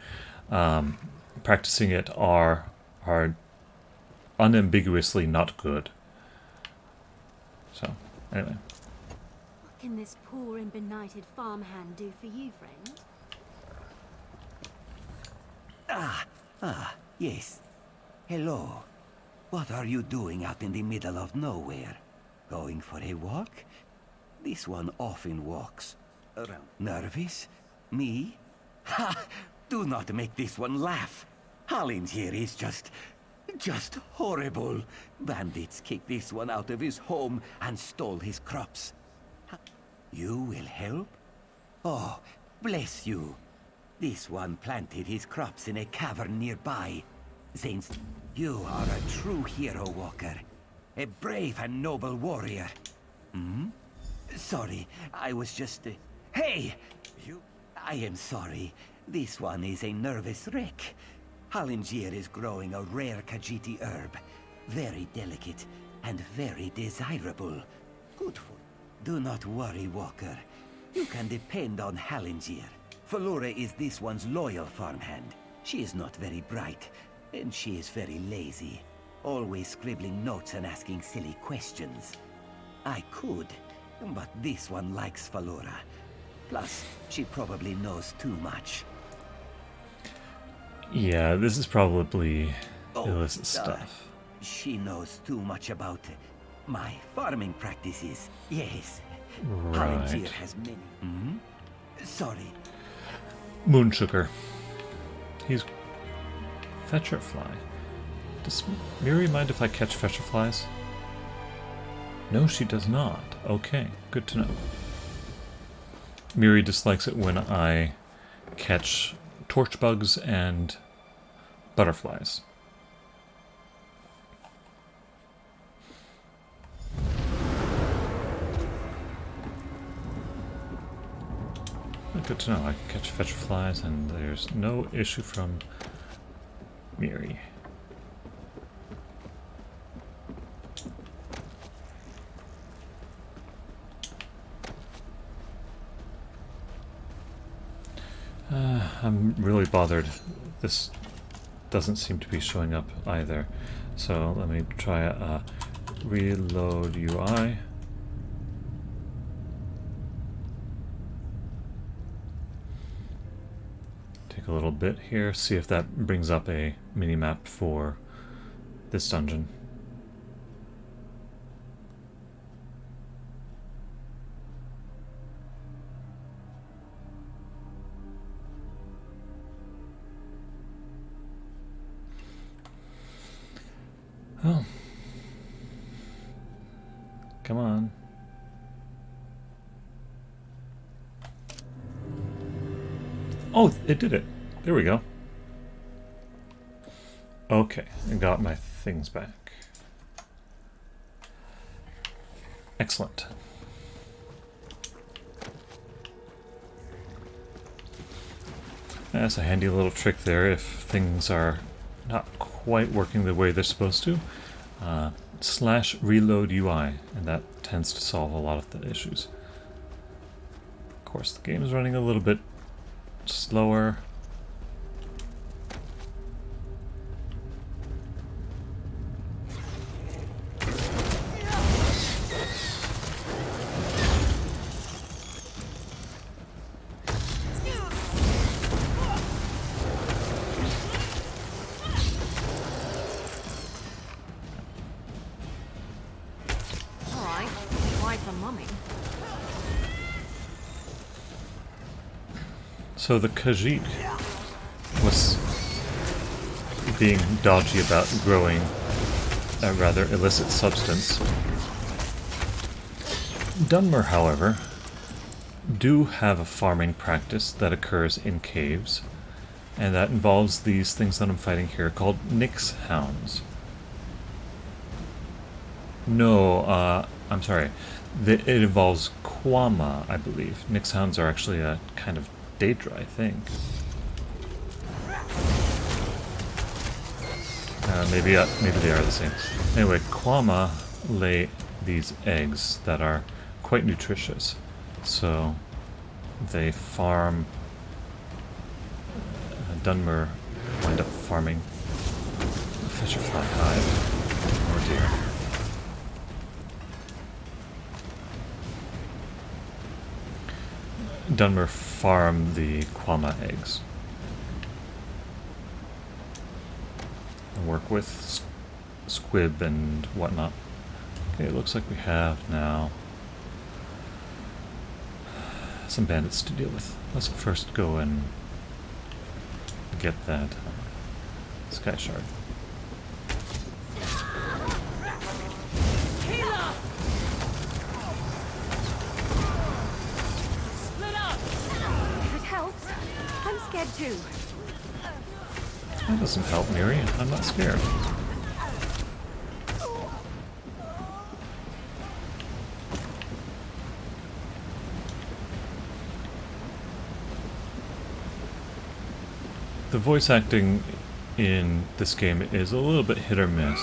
practicing it are unambiguously not good. So, anyway. What can this poor and benighted farmhand do for you, friend? Yes. Hello. What are you doing out in the middle of nowhere? Going for a walk? This one often walks around. Nervous? Me? Ha! Do not make this one laugh. Hollins here is just horrible. Bandits kicked this one out of his home and stole his crops. You will help? Oh, bless you. This one planted his crops in a cavern nearby. Saints, you are a true hero, Walker. A brave and noble warrior. Sorry, I was just... Hey! You... I am sorry. This one is a nervous wreck. Halingier is growing a rare Khajiiti herb. Very delicate and very desirable. Good for... Do not worry, Walker. You can depend on Halingier. Falura is this one's loyal farmhand. She is not very bright, and she is very lazy. Always scribbling notes and asking silly questions. I could, but this one likes Falura. Plus, she probably knows too much. Yeah, this is probably illicit stuff. She knows too much about my farming practices. Yes. Right. Halingier has many... Sorry. Moon sugar. He's... Fetcher fly. Does Miri mind if I catch fetcher flies? No, she does not. Okay, good to know. Miri dislikes it when I catch torch bugs and butterflies. Good to know. I can catch fetcher flies, and there's no issue from Miri. I'm really bothered. This doesn't seem to be showing up either. So let me try a reload UI. Take a little bit here, see if that brings up a mini-map for this dungeon. Oh. Come on. Oh, it did it. There we go. Okay, I got my things back. Excellent. That's a handy little trick there if things are not quite working the way they're supposed to. / reload UI, and that tends to solve a lot of the issues. Of course, the game is running a little bit slower. So the Khajiit was being dodgy about growing a rather illicit substance. Dunmer, however, do have a farming practice that occurs in caves, and that involves these things that I'm fighting here called Nyx hounds. No, I'm sorry. It involves Quama, I believe. Nyx hounds are actually a kind of Daedra, I think. Maybe they are the same. Anyway, Quama lay these eggs that are quite nutritious. So they farm. Dunmer wind up farming a Fisherfly hive. Oh dear. Dunmer farm the Quama eggs. And work with squib and whatnot. Okay, it looks like we have now some bandits to deal with. Let's first go and get that sky shard. If it helps, I'm scared too. That doesn't help, Miri. I'm not scared. The voice acting in this game is a little bit hit or miss,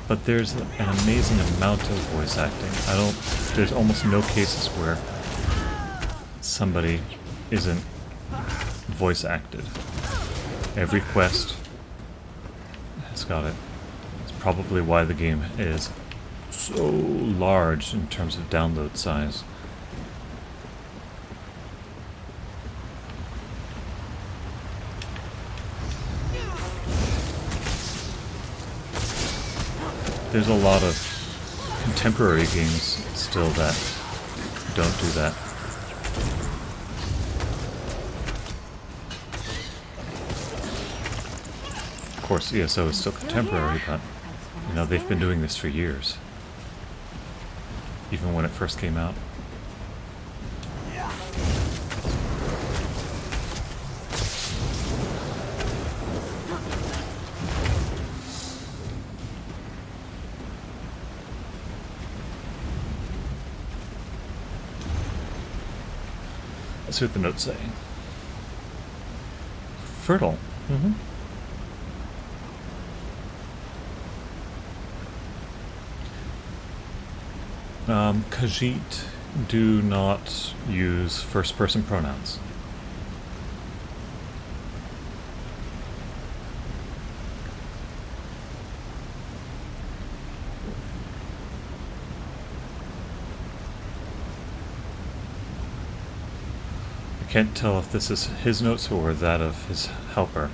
but there's an amazing amount of voice acting. There's almost no cases where somebody isn't voice acted. Every quest has got it. It's probably why the game is so large in terms of download size. There's a lot of contemporary games still that don't do that. Of course, ESO is still contemporary, but you know, they've been doing this for years. Even when it first came out. Let's see what the notes say. Fertile. Mm-hmm. Khajiit do not use first-person pronouns. I can't tell if this is his notes or that of his helper.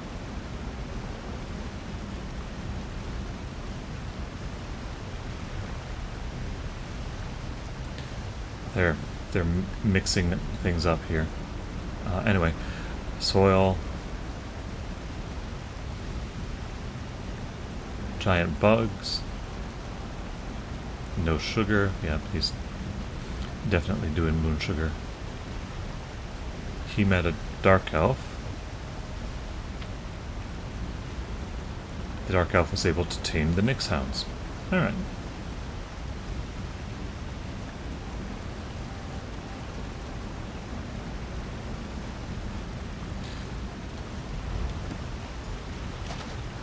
They're mixing things up here. Anyway, soil, giant bugs, no sugar. Yeah, he's definitely doing moon sugar. He met a dark elf. The dark elf was able to tame the Nyx hounds. All right.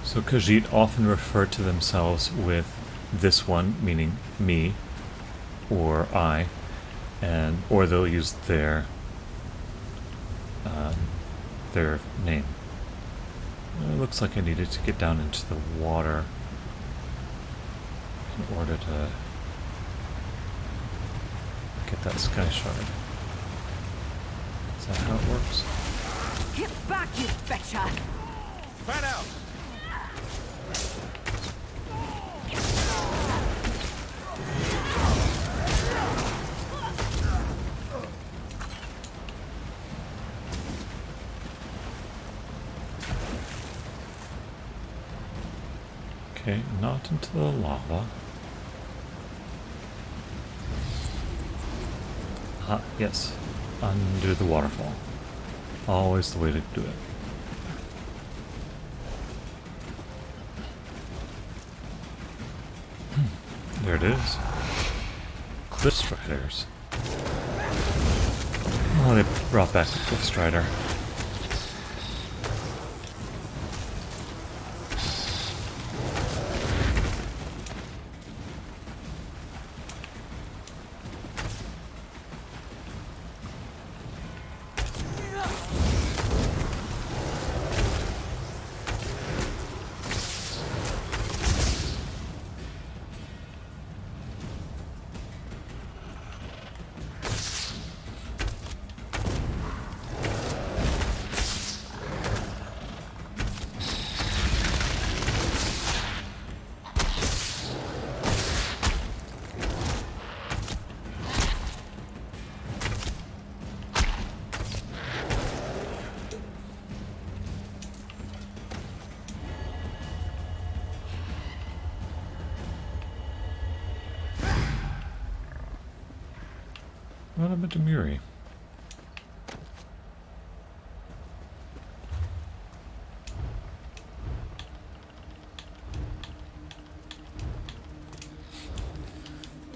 So Khajiit often refer to themselves with this one, meaning me, or I, or they'll use their name. It looks like I needed to get down into the water in order to get that sky shard. Is that how it works? Get back, you betcha! Fan out! Okay, not into the lava. Ah, yes. Under the waterfall. Always the way to do it. There it is. Cliff Striders. Oh, they brought back the Cliff Strider. What happened to Muri?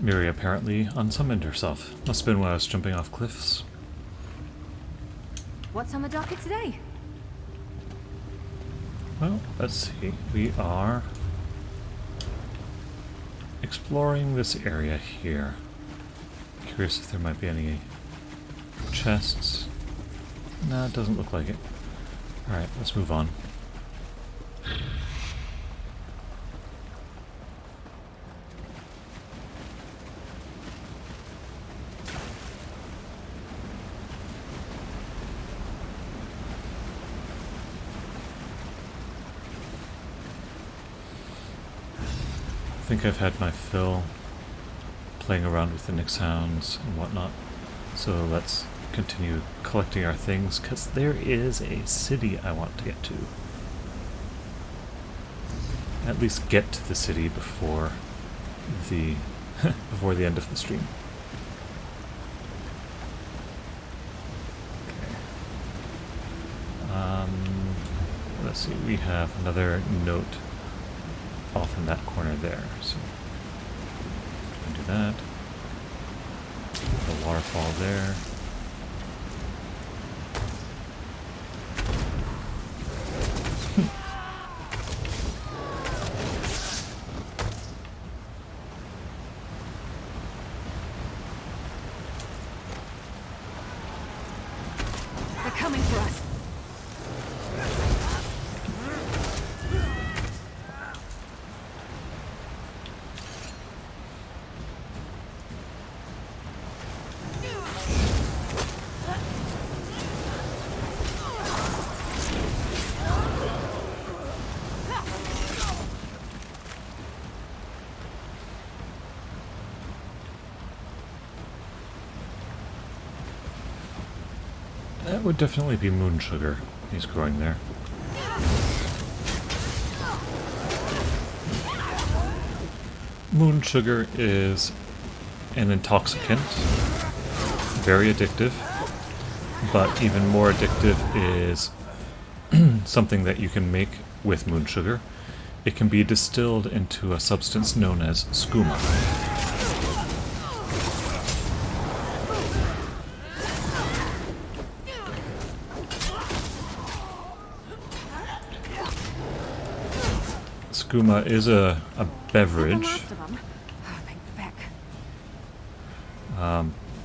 Muri apparently unsummoned herself. Must have been when I was jumping off cliffs. What's on the docket today? Well, let's see. We are exploring this area here. Curious if there might be any chests. No, it doesn't look like it. Alright, let's move on. I think I've had my fill playing around with the Nick sounds and whatnot. So let's continue collecting our things, because there is a city I want to get to. At least get to the city before the before the end of the stream. Okay. Let's see, we have another note off in that corner there, so do that. The waterfall there. They're coming for us. That would definitely be moon sugar he's growing there. Moon sugar is an intoxicant, very addictive, but even more addictive is something that you can make with moon sugar. It can be distilled into a substance known as skooma. Skooma is a beverage,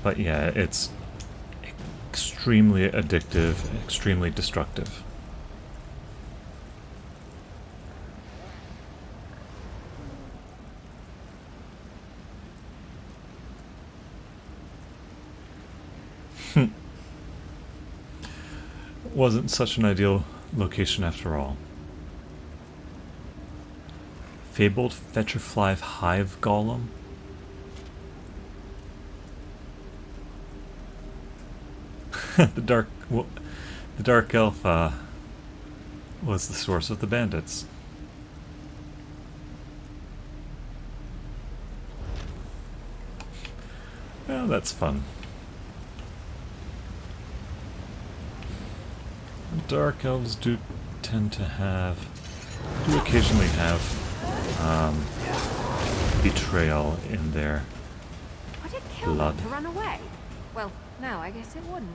but yeah, it's extremely addictive, extremely destructive. Wasn't such an ideal location after all. Fabled Fetrifly Hive Golem? the dark elf was the source of the bandits. Well, that's fun. Dark elves do occasionally have betrayal in their Would it kill blood. them to run away? Well, no, I guess it wouldn't.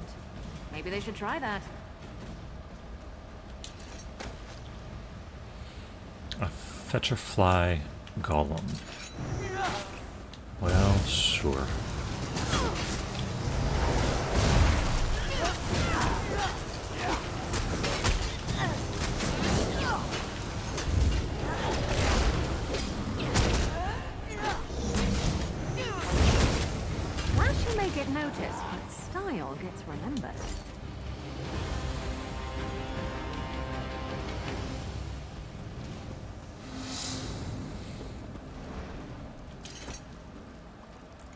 Maybe they should try that. A fetcher fly golem. Well, sure. Flashy may get noticed, but style gets remembered.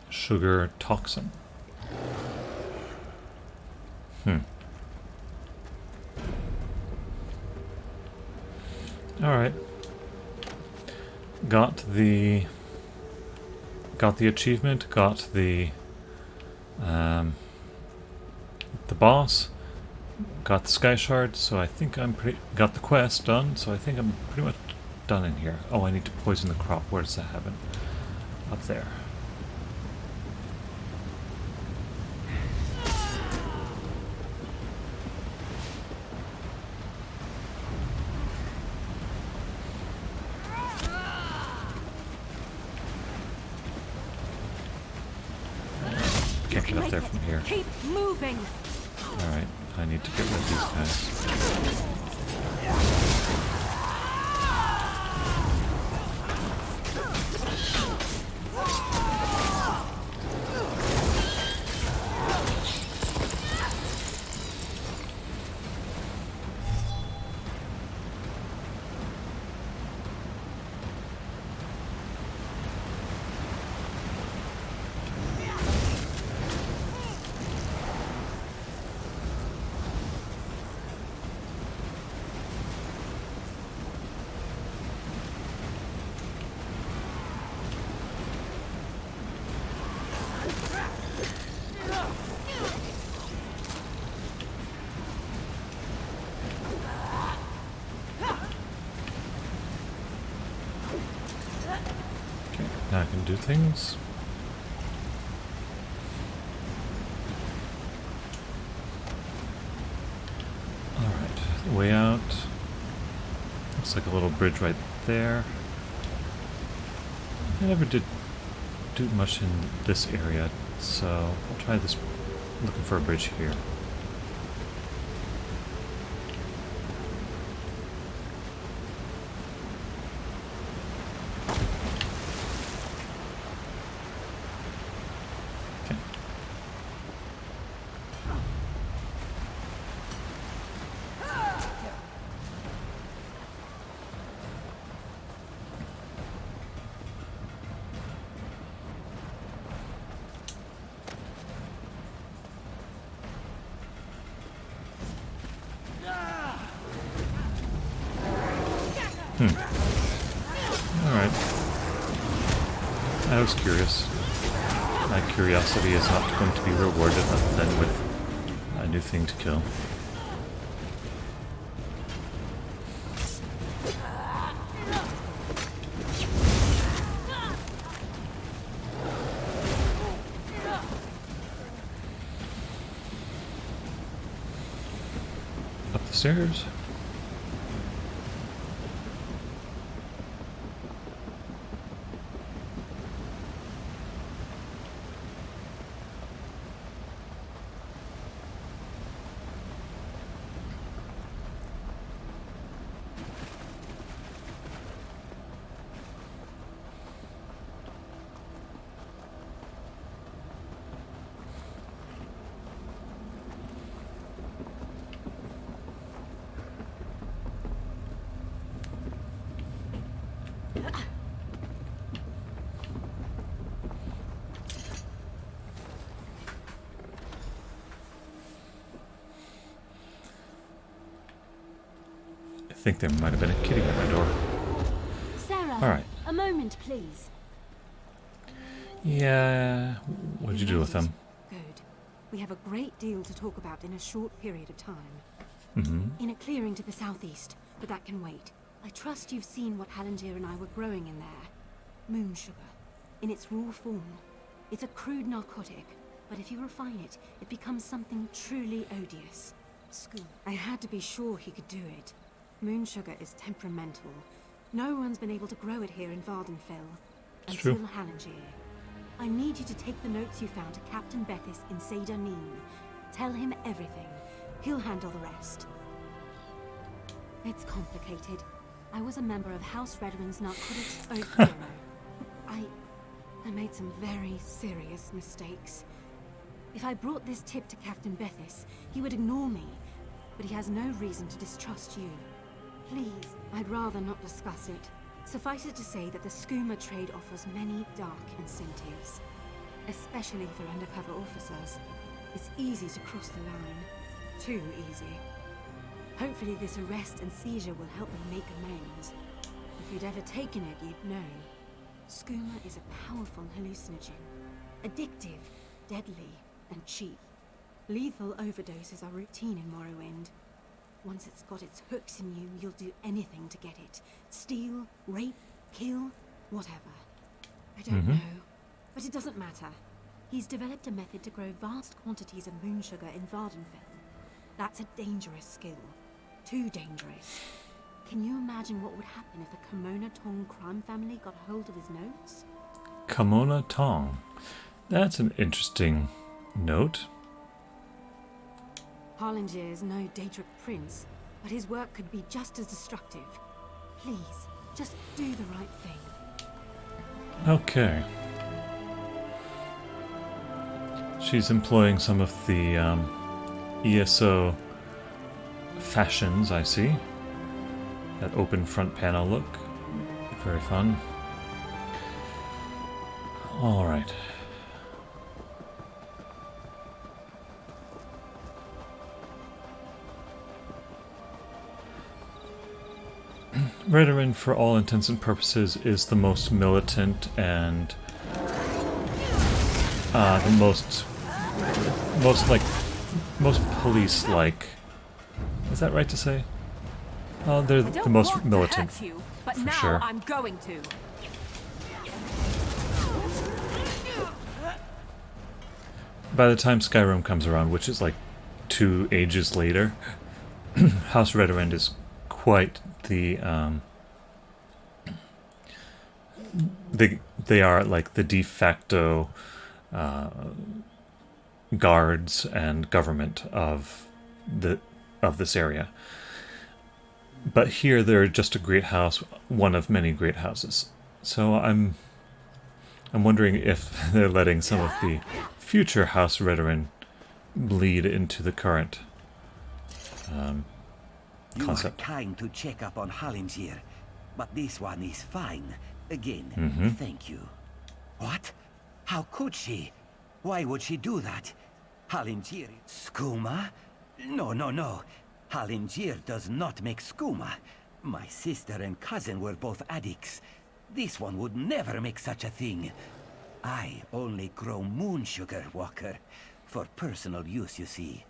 Sugar toxin. Alright. Got the achievement, got the boss, got the sky shard, so I think got the quest done, so I think I'm pretty much done in here. Oh, I need to poison the crop. Where does that happen? Up there. Can't get up there from here. Keep moving. Alright, I need to get rid of these guys. Now I can do things. Alright, way out. Looks like a little bridge right there. I never did do much in this area, so I'll try this, looking for a bridge here. Alright. I was curious. My curiosity is not going to be rewarded other than with a new thing to kill. Up the stairs. I think there might have been a kitty at my door. Sarah, All right. a moment, please. Yeah. What did you do with them? Good. We have a great deal to talk about in a short period of time. Mm-hmm. In a clearing to the southeast, but that can wait. I trust you've seen what Hallendir and I were growing in there. Moon sugar. In its raw form. It's a crude narcotic, but if you refine it, it becomes something truly odious. School. I had to be sure he could do it. Moon sugar is temperamental. No one's been able to grow it here in Vvardenfall. Until True. Hallendir. I need you to take the notes you found to Captain Bethis in Seyda Neen. Tell him everything. He'll handle the rest. It's complicated. I was a member of House Redwin's Narcotics Oath Bureau. I made some very serious mistakes. If I brought this tip to Captain Bethis, he would ignore me. But he has no reason to distrust you. Please, I'd rather not discuss it. Suffice it to say that the skooma trade offers many dark incentives. Especially for undercover officers. It's easy to cross the line. Too easy. Hopefully this arrest and seizure will help me make amends. If you'd ever taken it, you'd know. Skooma is a powerful hallucinogen. Addictive, deadly, and cheap. Lethal overdoses are routine in Morrowind. Once it's got its hooks in you, you'll do anything to get it. Steal, rape, kill, whatever. I don't know, but it doesn't matter. He's developed a method to grow vast quantities of moon sugar in Vvardenfall. That's a dangerous skill. Too dangerous. Can you imagine what would happen if the Kimona Tong crime family got hold of his notes? Kimona Tong. That's an interesting note. Hallendir is no Daedric prince, but his work could be just as destructive. Please, just do the right thing. Okay. She's employing some of the ESO fashions, I see. That open front panel look. Very fun. Alright. Redorin, for all intents and purposes, is the most militant and the most police-like. Is that right to say? Oh, they're the most militant, but for now sure. I'm going to. By the time Skyrim comes around, which is like 2 ages later, House Redorin is quite the they are like the de facto guards and government of this area. But here they're just a great house, one of many great houses. So I'm wondering if they're letting some of the future House Redorin bleed into the current concept. You are kind to check up on Hallendir, but this one is fine. Again, thank you. What? How could she? Why would she do that? Hallendir... Skooma? No. Hallendir does not make skooma. My sister and cousin were both addicts. This one would never make such a thing. I only grow moon sugar, Walker. For personal use, you see.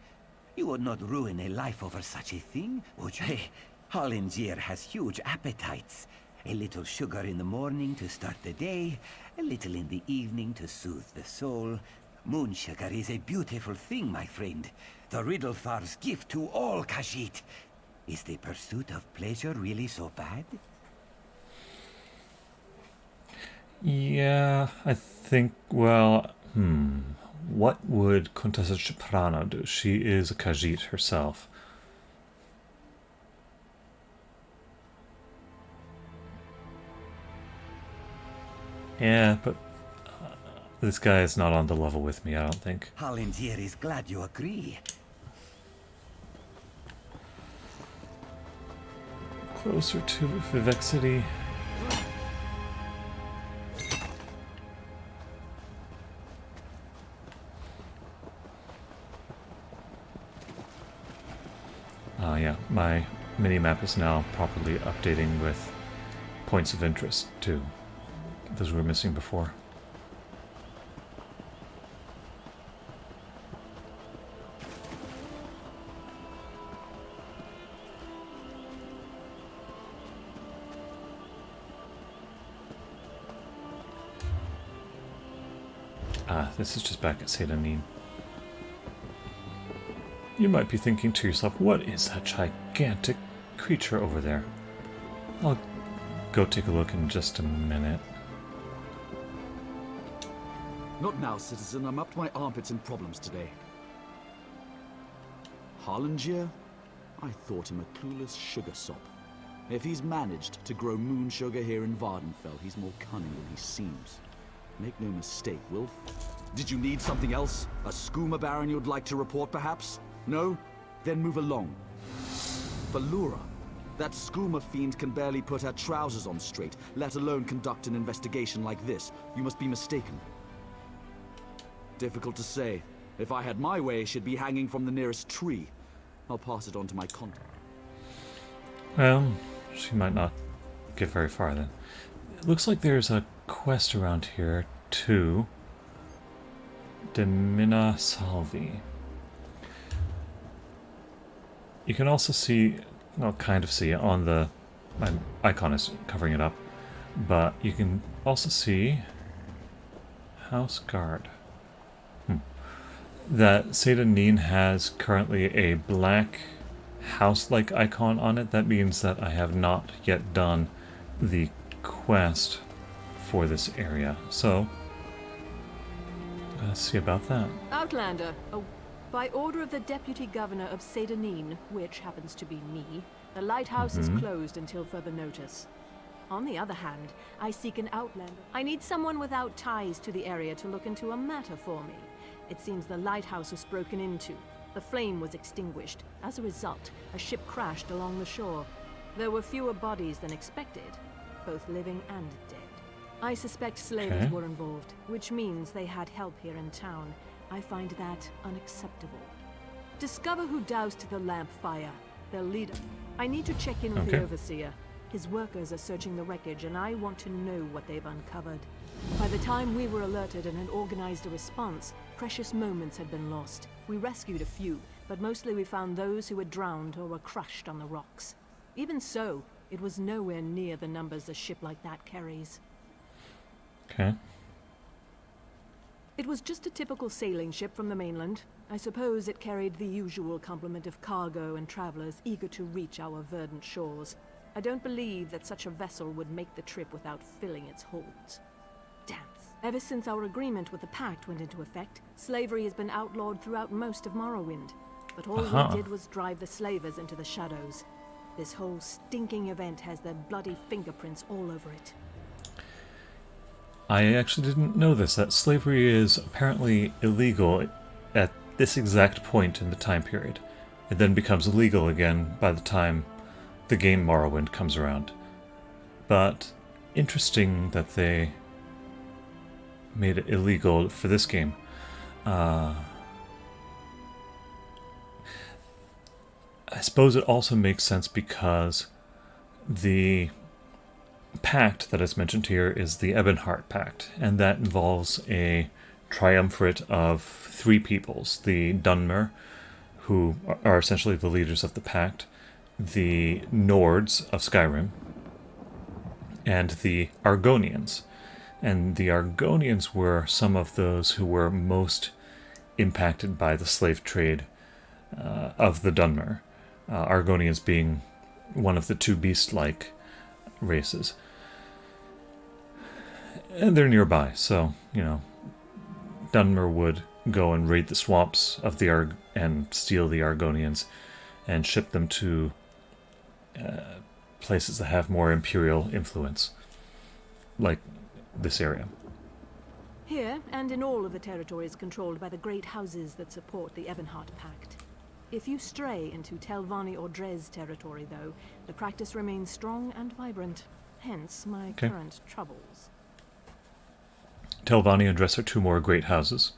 You would not ruin a life over such a thing, would you? Hey, Hallendir has huge appetites. A little sugar in the morning to start the day, a little in the evening to soothe the soul. Moon sugar is a beautiful thing, my friend. The Riddlethar's gift to all Khajiit. Is the pursuit of pleasure really so bad? Yeah, I think, well, what would Contessa Ceprano do? She is a Khajiit herself. Yeah, but this guy is not on the level with me, I don't think. Hallendir is glad you agree. Closer to Vivexity. Yeah, my mini-map is now properly updating with points of interest, too. Those we were missing before. Ah, this is just back at Seyda Neen. You might be thinking to yourself, what is that gigantic creature over there? I'll go take a look in just a minute. Not now, citizen. I'm up to my armpits in problems today. Harlangier? I thought him a clueless sugar sop. If he's managed to grow moon sugar here in Vvardenfell, he's more cunning than he seems. Make no mistake, Wilf. Did you need something else? A skooma baron you'd like to report, perhaps? No? Then move along. For Lura, that skooma fiend can barely put her trousers on straight, let alone conduct an investigation like this. You must be mistaken. Difficult to say. If I had my way, she'd be hanging from the nearest tree. I'll pass it on to my contact. Well, she might not get very far then. It looks like there's a quest around here to Demina Salvi. You can also see, well, kind of see it on the, my icon is covering it up, but you can also see House Guard. That Seyda Neen has currently a black house-like icon on it. That means that I have not yet done the quest for this area. So, let's see about that. Outlander, by order of the Deputy Governor of Seyda Neen, which happens to be me, the lighthouse is closed until further notice. On the other hand, I seek an outlander. I need someone without ties to the area to look into a matter for me. It seems the lighthouse was broken into. The flame was extinguished. As a result, a ship crashed along the shore. There were fewer bodies than expected, both living and dead. I suspect slavers were involved, which means they had help here in town. I find that unacceptable. Discover who doused the lamp fire, their leader. I need to check in with the Overseer. His workers are searching the wreckage, and I want to know what they've uncovered. By the time we were alerted and had organized a response, precious moments had been lost. We rescued a few, but mostly we found those who had drowned or were crushed on the rocks. Even so, it was nowhere near the numbers a ship like that carries. Okay. It was just a typical sailing ship from the mainland. I suppose it carried the usual complement of cargo and travelers eager to reach our verdant shores. I don't believe that such a vessel would make the trip without filling its holds. Damn. Ever since our agreement with the Pact went into effect, slavery has been outlawed throughout most of Morrowind. But all we did was drive the slavers into the shadows. This whole stinking event has their bloody fingerprints all over it. I actually didn't know this, that slavery is apparently illegal at this exact point in the time period. It then becomes illegal again by the time the game Morrowind comes around. But interesting that they made it illegal for this game. I suppose it also makes sense because the pact that is mentioned here is the Ebonheart Pact, and that involves a triumvirate of three peoples: the Dunmer, who are essentially the leaders of the pact, the Nords of Skyrim, and the Argonians. And the Argonians were some of those who were most impacted by the slave trade of the Dunmer. Argonians being one of the two beast-like races. And they're nearby, so, you know, Dunmer would go and raid the swamps of the and steal the Argonians and ship them to places that have more imperial influence, like this area. Here, and in all of the territories controlled by the great houses that support the Ebonheart Pact. If you stray into Telvanni or Dres territory, though, the practice remains strong and vibrant. Hence my current troubles. Telvanni and Dres are two more great houses.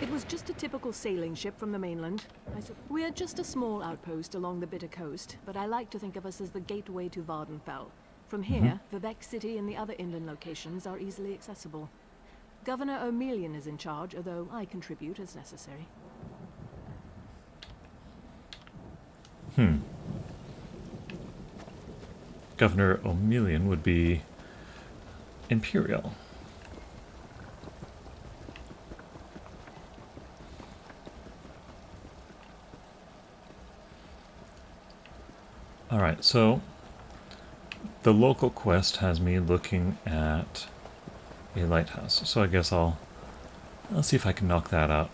It was just a typical sailing ship from the mainland. We're just a small outpost along the bitter coast, but I like to think of us as the gateway to Vvardenfell. From here, Vivec City and the other inland locations are easily accessible. Governor O'Melian is in charge, although I contribute as necessary. Governor O'Melian would be Imperial. Alright, so the local quest has me looking at a lighthouse. So I guess I'll see if I can knock that out.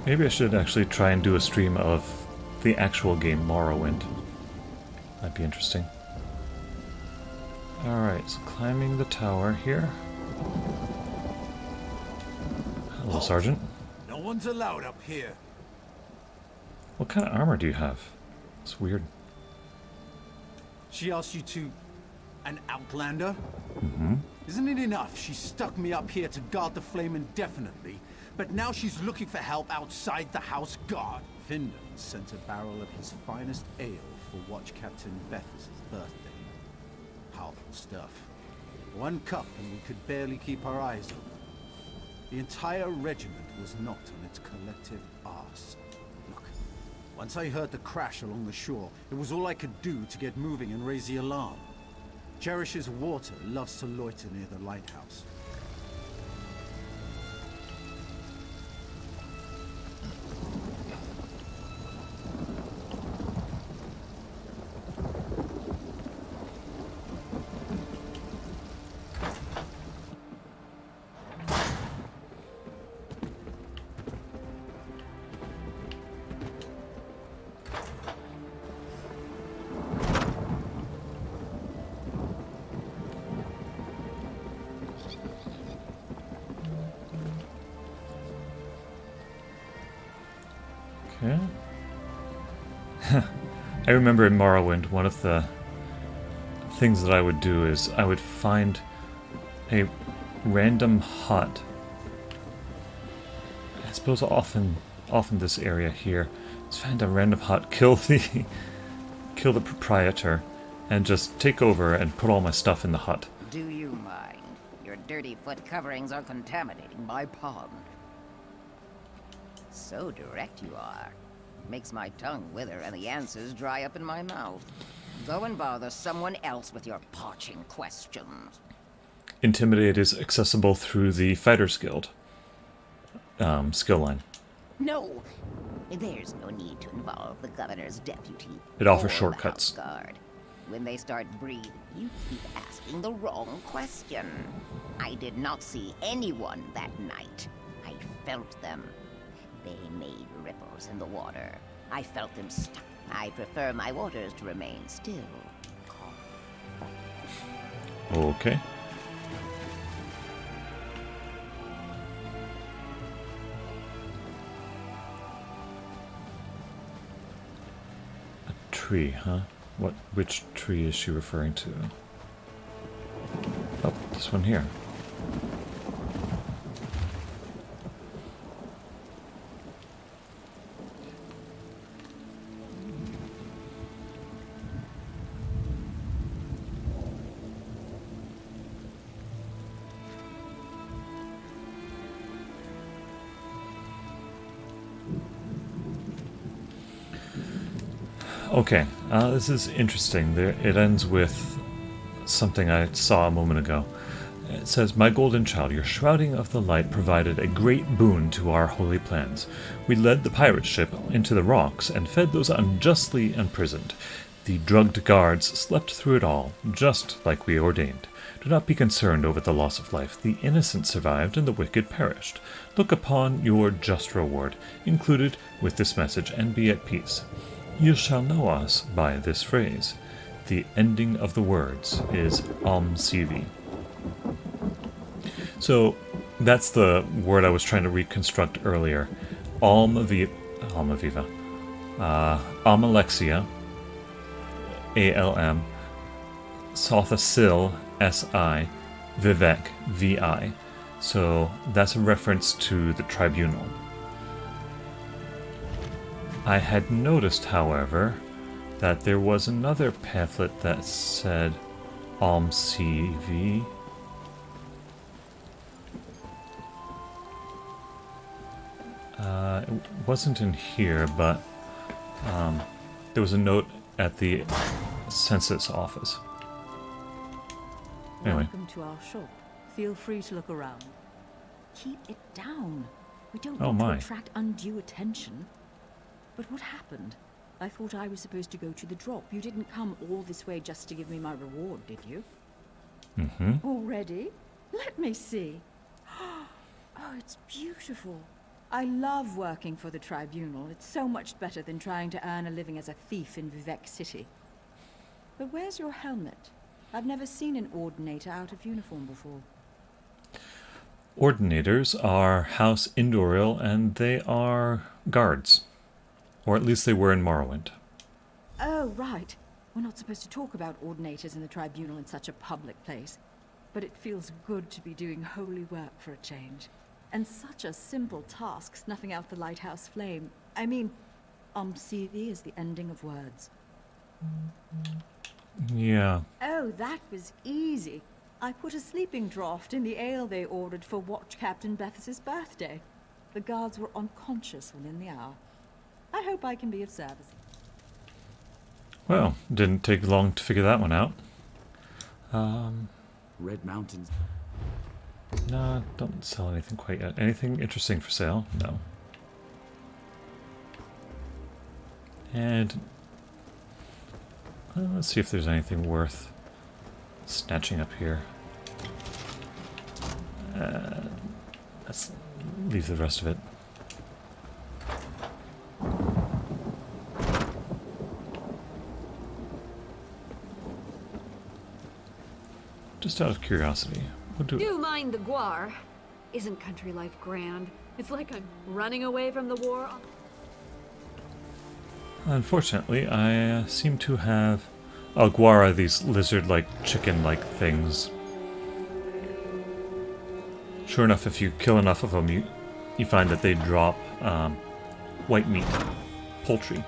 Maybe I should actually try and do a stream of the actual game Morrowind. That'd be interesting. Alright, so climbing the tower here. Hello, Sergeant. No one's allowed up here. What kind of armor do you have? It's weird. She asked you to... an outlander? Mm-hmm. Isn't it enough she stuck me up here to guard the flame indefinitely, but now she's looking for help outside the house guard? Findon sent a barrel of his finest ale for Watch Captain Beth's birthday. Powerful stuff. One cup and we could barely keep our eyes open. The entire regiment was knocked on its collective arse. Look, once I heard the crash along the shore, it was all I could do to get moving and raise the alarm. Cherishes water, loves to loiter near the lighthouse. Okay. I remember in Morrowind, one of the things that I would do is I would find a random hut. I suppose often this area here. Just find a random hut, kill the proprietor, and just take over and put all my stuff in the hut. Do you mind? Your dirty foot coverings are contaminating my pond. So direct you are. Makes my tongue wither and the answers dry up in my mouth. Go and bother someone else with your parching questions. Intimidate is accessible through the Fighters Guild skill line. No, there's no need to involve the governor's deputy. It offers or shortcuts. The house guard. When they start breathing, you keep asking the wrong question. I did not see anyone that night. I felt them. They made ripples in the water. I felt them stuck. I prefer my waters to remain still. Okay. A tree, huh? Which tree is she referring to? Oh, this one here. Okay, this is interesting. It ends with something I saw a moment ago. It says, "My golden child, your shrouding of the light provided a great boon to our holy plans. We led the pirate ship into the rocks and fed those unjustly imprisoned. The drugged guards slept through it all, just like we ordained. Do not be concerned over the loss of life. The innocent survived and the wicked perished. Look upon your just reward, included with this message, and be at peace. You shall know us by this phrase. The ending of the words is Sivi." So that's the word I was trying to reconstruct earlier. Almaviva. Almalexia. ALM. Sothasil. SI. Vivek. VI. So that's a reference to the tribunal. I had noticed, however, that there was another pamphlet that said CV. It wasn't in here, but there was a note at the census office. Anyway. Welcome to our shop. Feel free to look around. Keep it down. We don't Oh want my. to attract undue attention. But what happened? I thought I was supposed to go to the drop. You didn't come all this way just to give me my reward, did you? Mm-hmm. Already? Let me see. Oh, it's beautiful. I love working for the Tribunal. It's so much better than trying to earn a living as a thief in Vivec City. But where's your helmet? I've never seen an Ordinator out of uniform before. Ordinators are House Inaugural, and they are guards. Or at least they were in Morrowind. Oh, right. We're not supposed to talk about Ordinators in the Tribunal in such a public place. But it feels good to be doing holy work for a change. And such a simple task, snuffing out the lighthouse flame. I mean, CV is the ending of words. Yeah. Oh, that was easy. I put a sleeping draught in the ale they ordered for Watch Captain Bethis's birthday. The guards were unconscious within the hour. I hope I can be of service. Well, didn't take long to figure that one out. Red Mountains. No, don't sell anything quite yet. Anything interesting for sale? No. And let's see if there's anything worth snatching up here. Let's leave the rest of it. Just out of curiosity, what Do mind the guar. Isn't country life grand? It's like I'm running away from the war. Unfortunately, I seem to have Alguara, these lizard-like, chicken-like things. Sure enough, if you kill enough of them, you find that they drop white meat, poultry.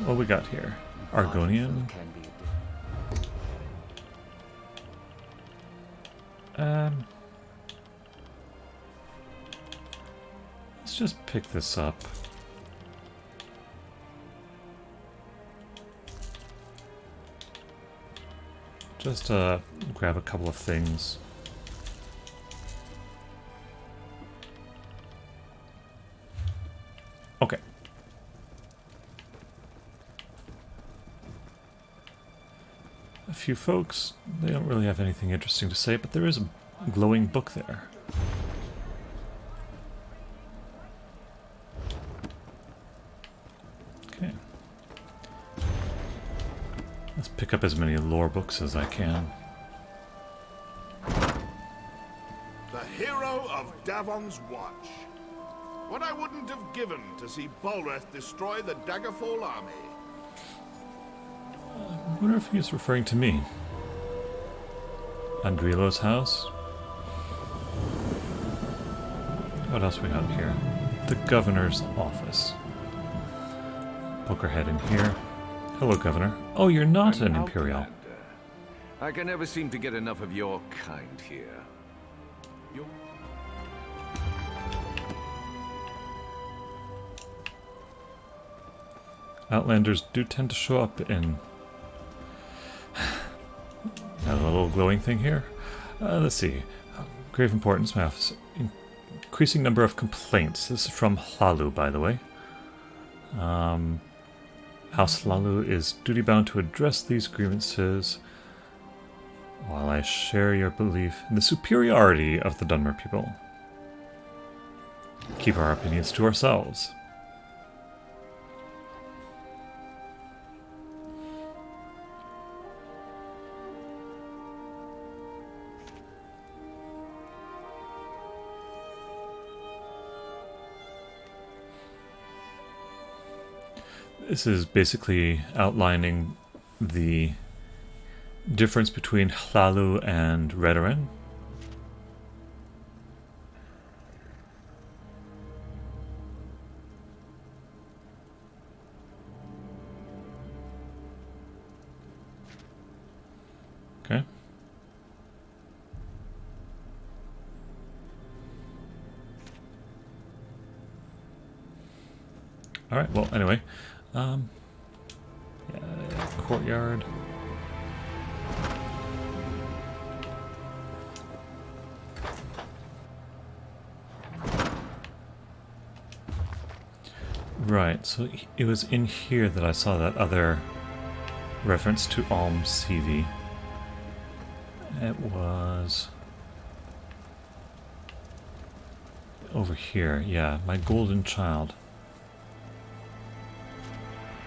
What we got here? Argonian. Let's just pick this up. Just grab a couple of things. Okay. A few folks, they don't really have anything interesting to say, but there is a glowing book there. Okay. Let's pick up as many lore books as I can. The hero of Davon's Watch. What I wouldn't have given to see Balreth destroy the Daggerfall army. I wonder if he's referring to me. Andrilo's house. What else we got here? The governor's office. Poke our head in here. Hello, Governor. Oh, you're not an Imperial. I can never seem to get enough of your kind here. Outlanders do tend to show up in... a little glowing thing here. Let's see. Grave importance, my office. Increasing number of complaints. This is from Hlalu, by the way. House Hlalu is duty-bound to address these grievances while I share your belief in the superiority of the Dunmer people. Keep our opinions to ourselves. This is basically outlining the difference between Hlalu and Redoran. Alright, well, anyway. Yeah, courtyard. Right, so it was in here that I saw that other reference to Alm CV. It was over here, yeah, my golden child.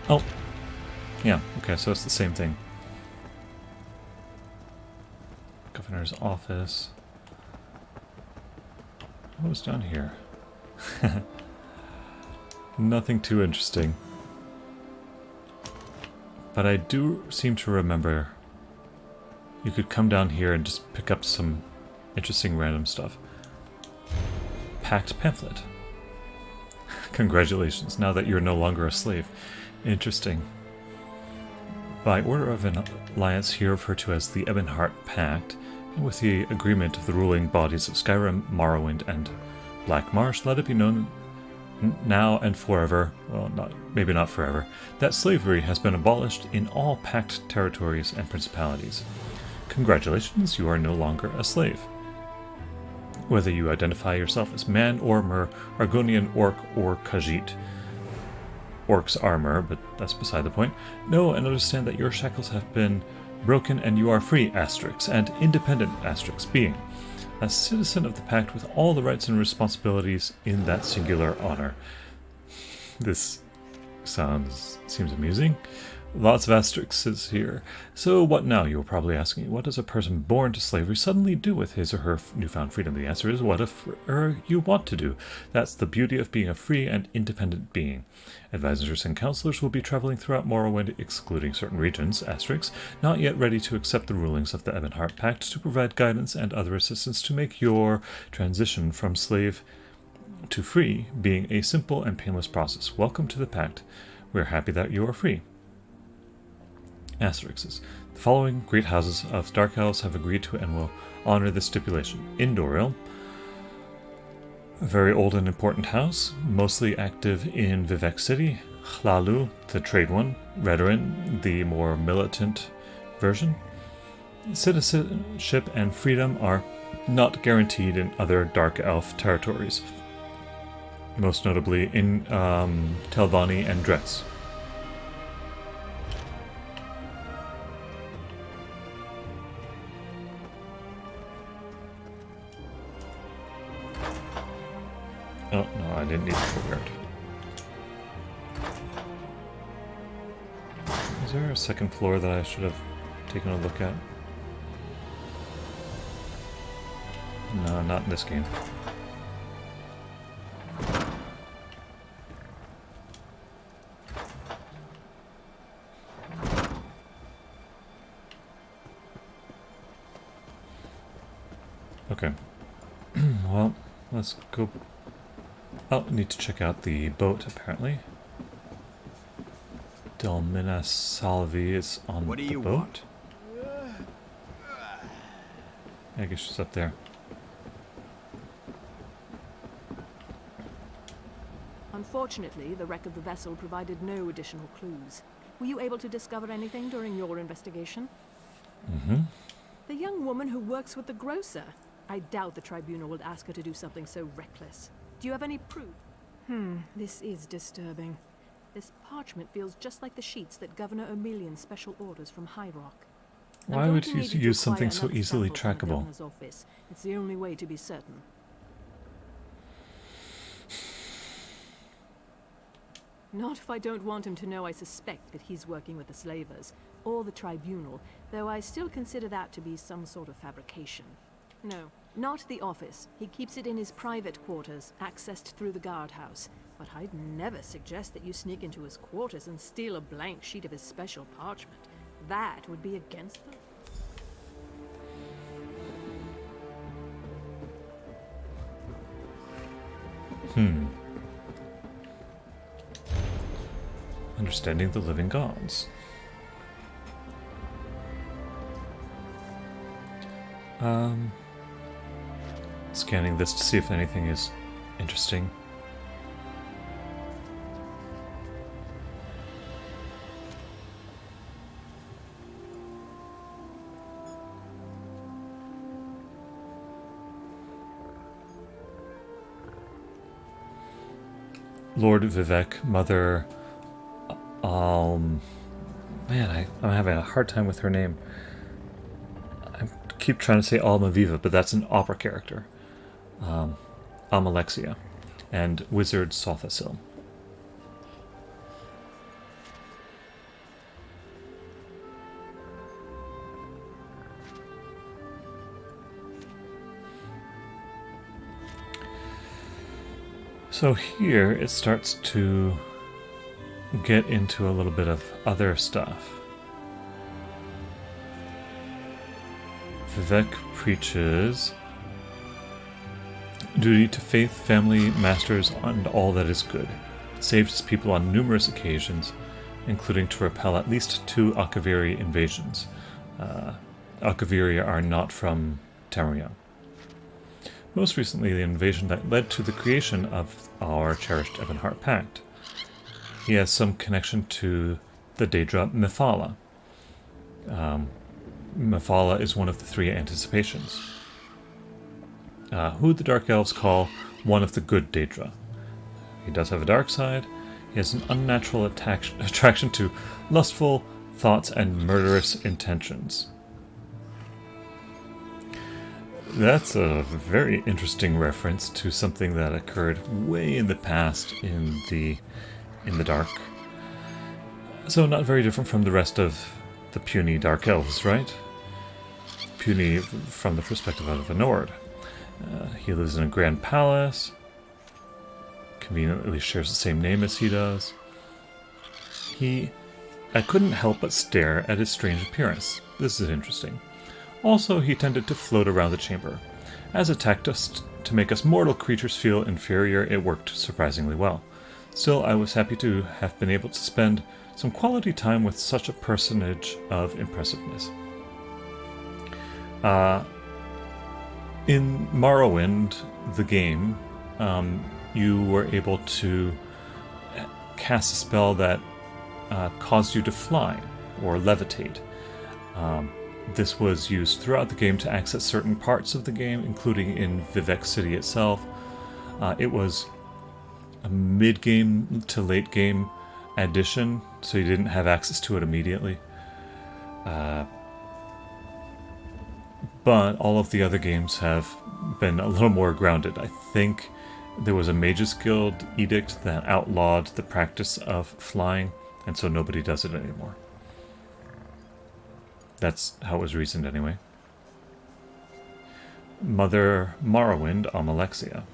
Oh, yeah, okay, so it's the same thing. Governor's office. What was down here? Nothing too interesting. But I do seem to remember you could come down here and just pick up some interesting random stuff. Packed pamphlet. Congratulations, now that you're no longer a slave. Interesting. By order of an alliance here referred to as the Ebonheart Pact, and with the agreement of the ruling bodies of Skyrim, Morrowind, and Black Marsh, let it be known now and forever, well, maybe not forever, that slavery has been abolished in all Pact territories and principalities. Congratulations, you are no longer a slave. Whether you identify yourself as man, Ormer, Argonian, Orc, or Khajiit. Orcs armor, but that's beside the point. Know and understand that your shackles have been broken and you are free, Asterix, and independent, Asterix, being a citizen of the Pact with all the rights and responsibilities in that singular honor. This seems amusing. Lots of asterisks here. So what now, you are probably asking? What does a person born to slavery suddenly do with his or her newfound freedom? The answer is whatever you want to do. That's the beauty of being a free and independent being. Advisors and counselors will be traveling throughout Morrowind, excluding certain regions, asterisks, not yet ready to accept the rulings of the Ebonheart Pact to provide guidance and other assistance to make your transition from slave to free being a simple and painless process. Welcome to the Pact. We're happy that you are free. Asterisks. The following great houses of Dark Elves have agreed to and will honor this stipulation. Indoril, a very old and important house, mostly active in Vivec City. Hlalu, the trade one. Redoran, the more militant version. Citizenship and freedom are not guaranteed in other Dark Elf territories, most notably in Telvanni and Dretz. Oh, no, I didn't need the courtyard. Is there a second floor that I should have taken a look at? No, not in this game. Okay. Well, let's go. Oh, I need to check out the boat, apparently. Delmina Salvi is on the boat. I guess she's up there. Unfortunately, the wreck of the vessel provided no additional clues. Were you able to discover anything during your investigation? Mm-hmm. The young woman who works with the grocer. I doubt the tribunal would ask her to do something so reckless. Do you have any proof? This is disturbing. This parchment feels just like the sheets that Governor O'Melian special orders from High Rock. Why would you use something so easily trackable? It's the only way to be certain. Not if I don't want him to know I suspect that he's working with the slavers, or the tribunal, though I still consider that to be some sort of fabrication. No, not the office. He keeps it in his private quarters, accessed through the guardhouse. But I'd never suggest that you sneak into his quarters and steal a blank sheet of his special parchment. That would be against the... Understanding the living gods. Scanning this to see if anything is interesting. Lord Vivek, Mother Man, I'm having a hard time with her name. I keep trying to say Almaviva, but that's an opera character. Amalexia, and Wizard Sothasil. So here it starts to get into a little bit of other stuff. Vivek preaches duty to faith, family, masters, and all that is good. Saved his people on numerous occasions, including to repel at least 2 Akaviri invasions. Akaviri are not from Tamriel. Most recently, the invasion that led to the creation of our cherished Ebonheart Pact. He has some connection to the Daedra Mythala. Mythala is one of the 3 anticipations, who the Dark Elves call one of the good Daedra. He does have a dark side. He has an unnatural attraction to lustful thoughts and murderous intentions. That's a very interesting reference to something that occurred way in the past in the Dark. So not very different from the rest of the puny Dark Elves, right? Puny from the perspective of a Nord. He lives in a grand palace, conveniently shares the same name as he does. I couldn't help but stare at his strange appearance. This is interesting. Also, he tended to float around the chamber. As a tactic to make us mortal creatures feel inferior, it worked surprisingly well. Still, I was happy to have been able to spend some quality time with such a personage of impressiveness. In Morrowind, the game, you were able to cast a spell that caused you to fly or levitate. This was used throughout the game to access certain parts of the game, including in Vivek City itself. It was a mid-game to late-game addition, so you didn't have access to it immediately. But all of the other games have been a little more grounded. I think there was a Mages Guild edict that outlawed the practice of flying, and so nobody does it anymore. That's how it was reasoned anyway. Mother Morrowind, Amalexia.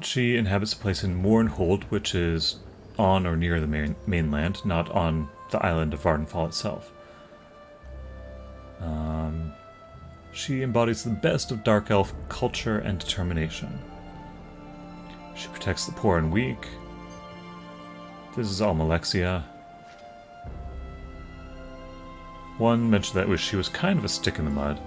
She inhabits a place in Mournhold, which is on or near the mainland, not on the island of Vvardenfall itself. She embodies the best of Dark Elf culture and determination. She protects the poor and weak. This is Amalexia. One mentioned that she was kind of a stick in the mud.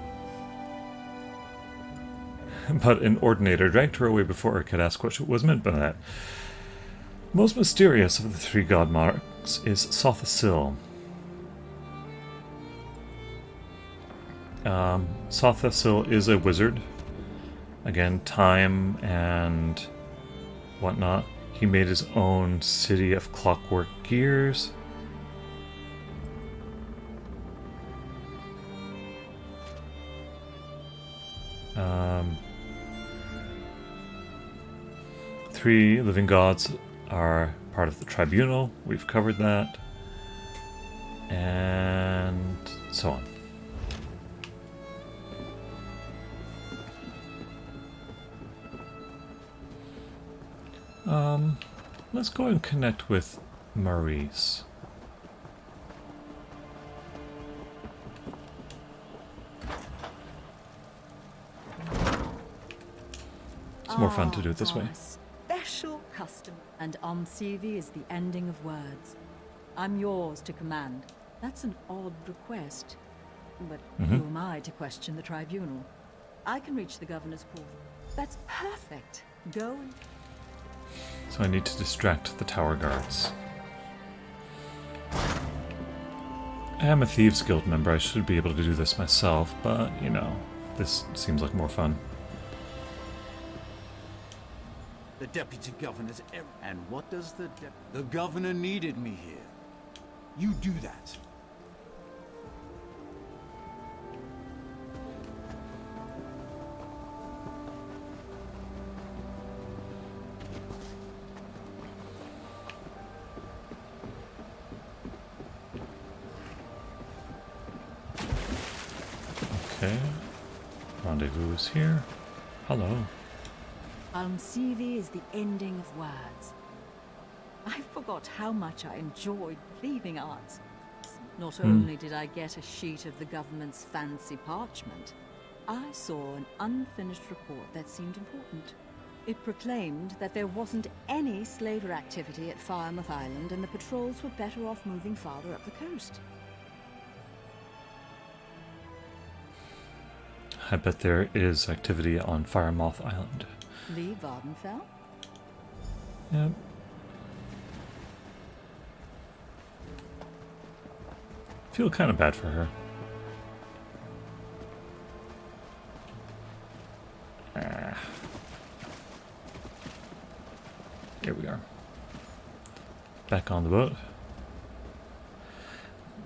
But an ordinator dragged her away before I could ask what was meant by that. Most mysterious of the 3 god monarchs is Sothasil. Sothasil is a wizard. Again, time and whatnot. He made his own city of clockwork gears. Three living gods are part of the tribunal. We've covered that. And so on. Let's go and connect with Maurice. It's more fun to do it this way. Special custom, and on CV is the ending of words. I'm yours to command. That's an odd request. But who am I to question the tribunal? I can reach the governor's quarter. That's perfect. Go and... So I need to distract the tower guards. I am a Thieves Guild member. I should be able to do this myself, but, you know, this seems like more fun. The deputy governor's and what does the governor needed me here. You do that. Okay. Rendezvous is here. Hello. Almsivi is the ending of words. I forgot how much I enjoyed leaving arts. Not only did I get a sheet of the government's fancy parchment, I saw an unfinished report that seemed important. It proclaimed that there wasn't any slaver activity at Firemouth Island and the patrols were better off moving farther up the coast. I bet there is activity on Firemouth Island. Vvardenfall? Yep. Feel kind of bad for her. Here we are. Back on the boat.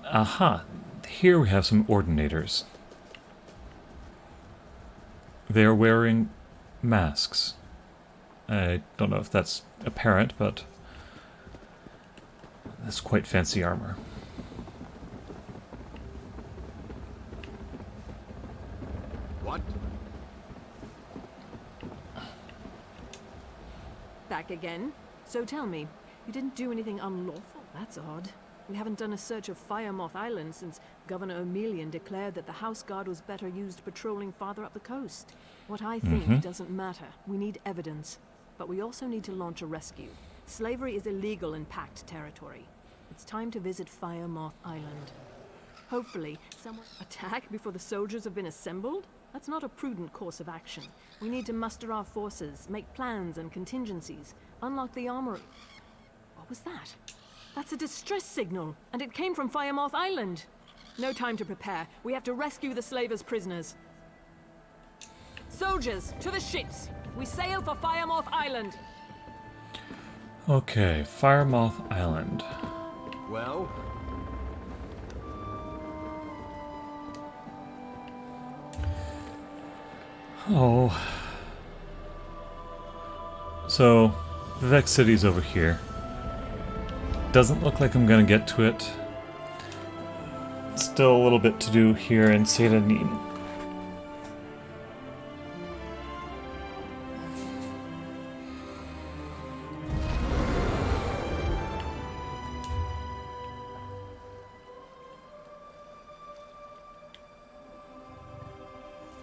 Aha! Here we have some ordinators. They are wearing masks. I don't know if that's apparent, but that's quite fancy armor. What? Back again? So tell me, you didn't do anything unlawful? That's odd. We haven't done a search of Firemouth Island since Governor O'Melian declared that the House Guard was better used patrolling farther up the coast. What I think doesn't matter. We need evidence. But we also need to launch a rescue. Slavery is illegal in Pact territory. It's time to visit Firemouth Island. Hopefully, someone attack before the soldiers have been assembled? That's not a prudent course of action. We need to muster our forces, make plans and contingencies, unlock the armory. What was that? That's a distress signal, and it came from Firemouth Island. No time to prepare. We have to rescue the slavers' prisoners. Soldiers, to the ships! We sail for Firemouth Island! Okay, Firemouth Island. Well? Oh. So, Vivek City's over here. Doesn't look like I'm gonna get to it. Still a little bit to do here in Seyda Neen.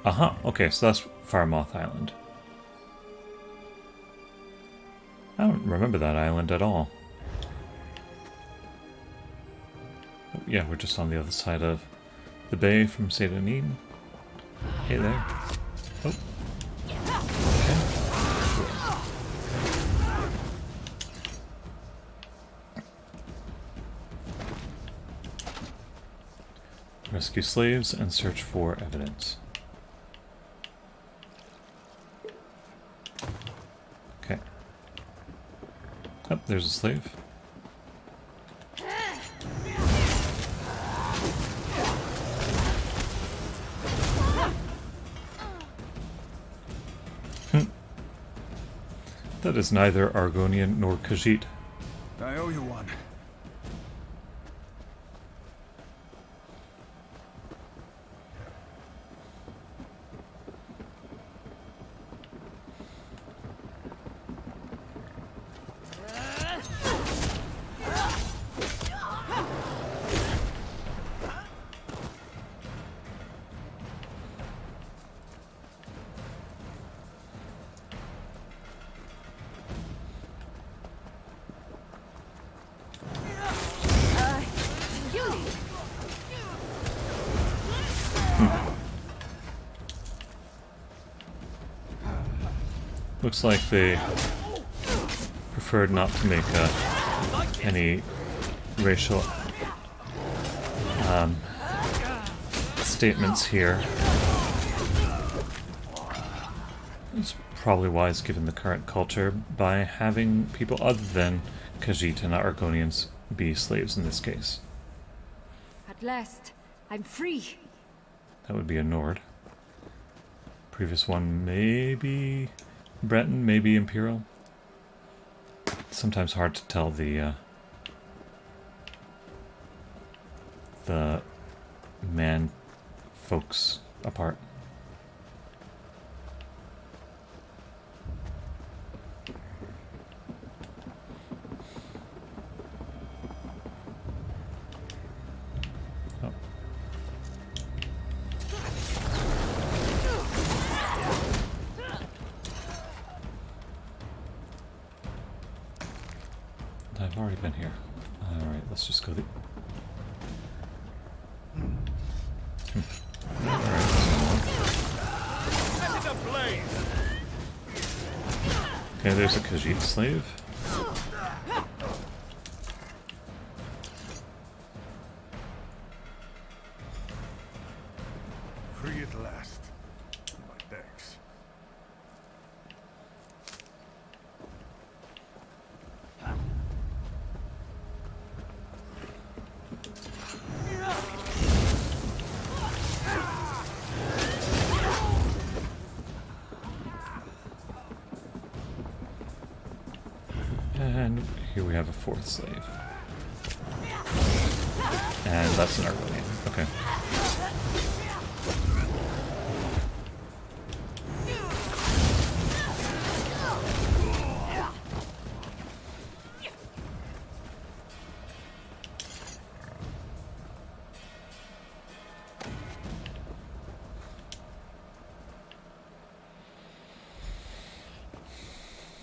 Aha, okay, so that's Firemouth Island. I don't remember that island at all. Oh, yeah, we're just on the other side of the bay from Seyda Neen. Hey there. Oh. Okay. Rescue slaves and search for evidence. Okay. Oh, there's a slave. That is neither Argonian nor Khajiit. I owe you one. Looks like they preferred not to make any racial statements here. It's probably wise given the current culture by having people other than Khajiit and Argonians be slaves in this case. At last, I'm free. That would be a Nord. Previous one, maybe Breton, maybe Imperial. Sometimes hard to tell the man folks apart. Oh. I've already been here. Alright, let's just go the... Okay, there's a Khajiit slave. Free at last. My thanks. And here we have a fourth slave. And that's an Argonian. Okay.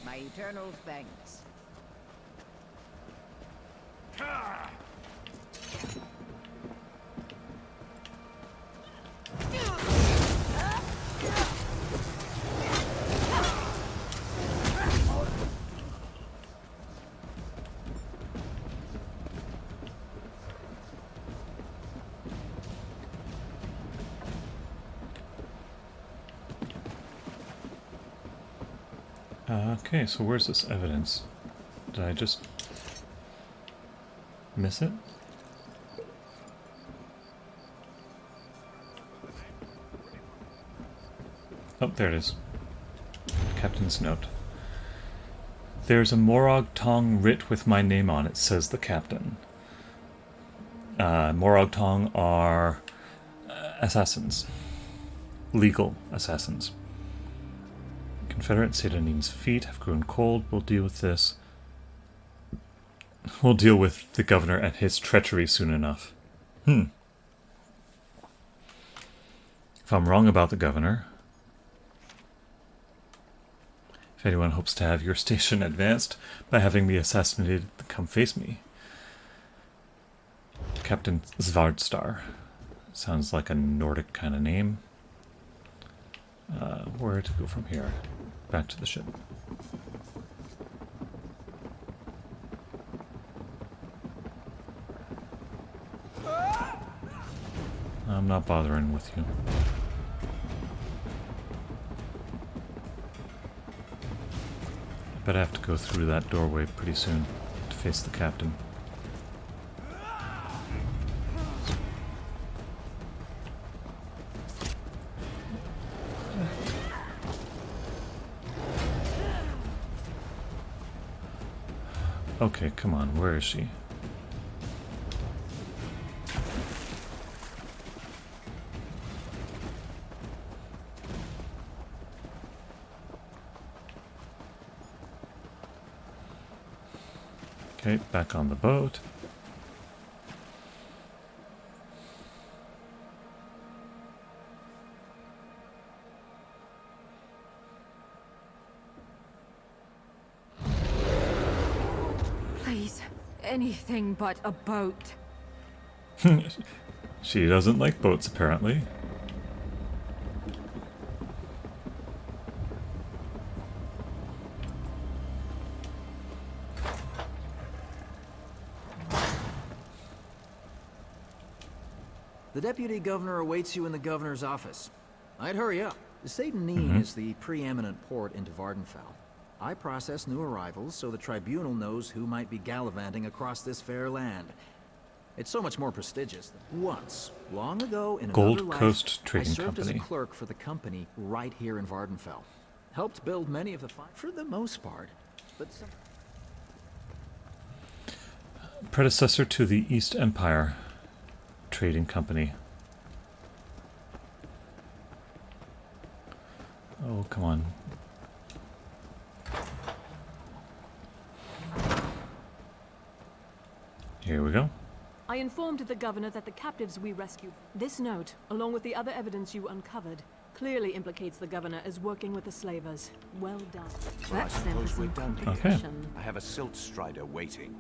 My eternal thanks. Okay, so where's this evidence? Did I just miss it? Oh, there it is. Captain's note. There's a Morag Tong writ with my name on it, says the captain. Morag Tong are assassins. Legal assassins. Confederate Seyda Neen's feet have grown cold. We'll deal with this. We'll deal with the governor and his treachery soon enough. If I'm wrong about the governor, if anyone hopes to have your station advanced by having me assassinated, come face me. Captain Svardstar. Sounds like a Nordic kind of name. Where to go from here? Back to the ship. I'm not bothering with you. I bet I have to go through that doorway pretty soon to face the captain. Okay, come on, where is she? Okay, back on the boat. Please, anything but a boat. She doesn't like boats, apparently. The deputy governor awaits you in the governor's office. I'd hurry up. Seyda Neen is the preeminent port into Vvardenfall. I process new arrivals so the Tribunal knows who might be gallivanting across this fair land. It's so much more prestigious than once, long ago in Gold another Coast life, Trading I served Company. as a clerk for the company right here in Vvardenfall. Helped build many of the for the most part, but some... Predecessor to the East Empire Trading Company. Oh, come on. Here we go. I informed the governor that the captives we rescued. This note, along with the other evidence you uncovered, clearly implicates the governor as working with the slavers. Well done. Well, I That's them for suppose we're some done here. complication. I have a silt strider waiting.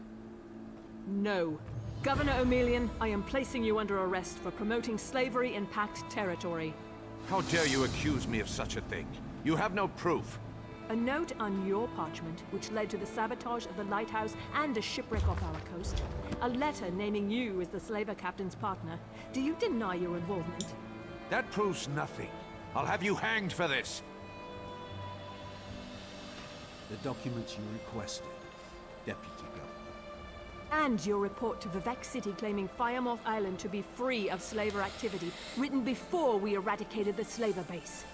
No. Governor O'Melian, I am placing you under arrest for promoting slavery in Pact territory. How dare you accuse me of such a thing? You have no proof. A note on your parchment, which led to the sabotage of the lighthouse and a shipwreck off our coast. A letter naming you as the slaver captain's partner. Do you deny your involvement? That proves nothing. I'll have you hanged for this. The documents you requested, Deputy Governor. And your report to Vivek City claiming Firemoth Island to be free of slaver activity, written before we eradicated the slaver base.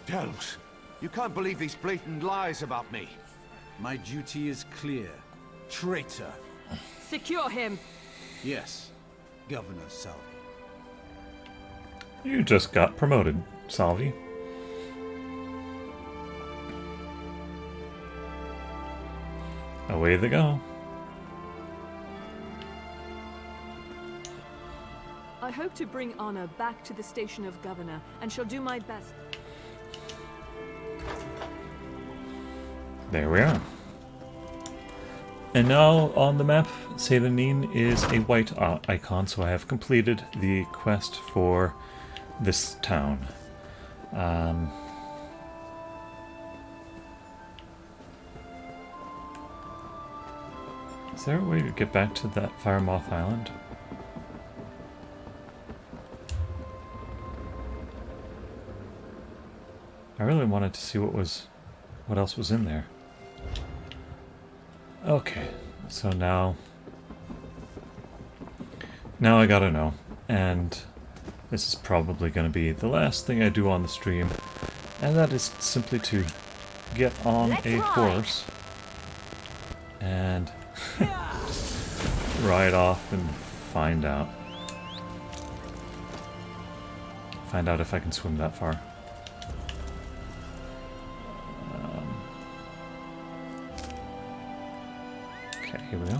Delves, you can't believe these blatant lies about me. My duty is clear. Traitor. Secure him. Yes, Governor Salvi. You just got promoted, Salvi. Away they go. I hope to bring honor back to the station of governor, and shall do my best. There we are. And now on the map, Seyda Neen is a white icon, so I have completed the quest for this town. Is there a way to get back to that Firemoth Island? I really wanted to see what else was in there. Okay, so now I gotta know, and this is probably gonna be the last thing I do on the stream, and that is simply to get on a horse and ride off and find out if I can swim that far. Okay, here we go.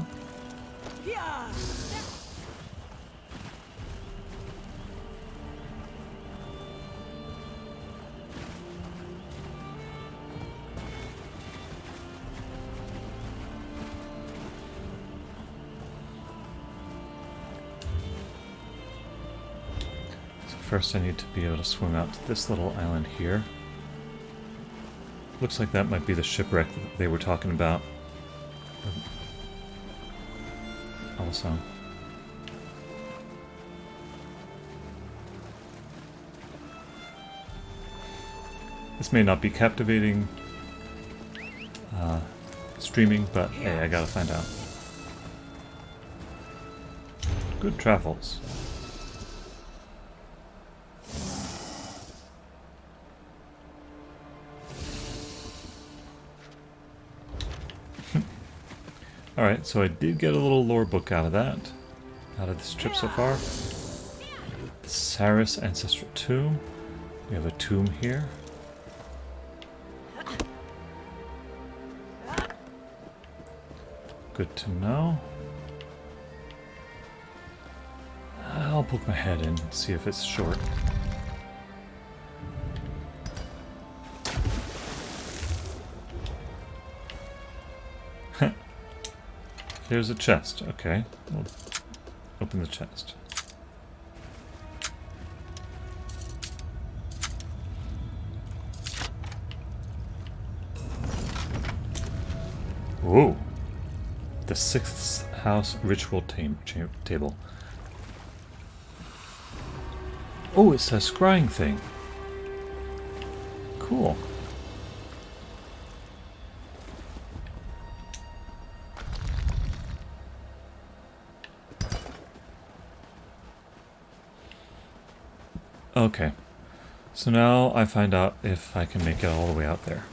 First I need to be able to swim out to this little island here. Looks like that might be the shipwreck that they were talking about. Also. This may not be captivating streaming, but hey, I gotta find out. Good travels. Alright, so I did get a little lore book out of this trip so far. The Saris Ancestral Tomb. We have a tomb here. Good to know. I'll poke my head in, see if it's short. There's a chest. Okay, we'll open the chest. Whoa! The 6th house ritual table. Oh, it's a scrying thing. Cool. Okay. So now I find out if I can make it all the way out there.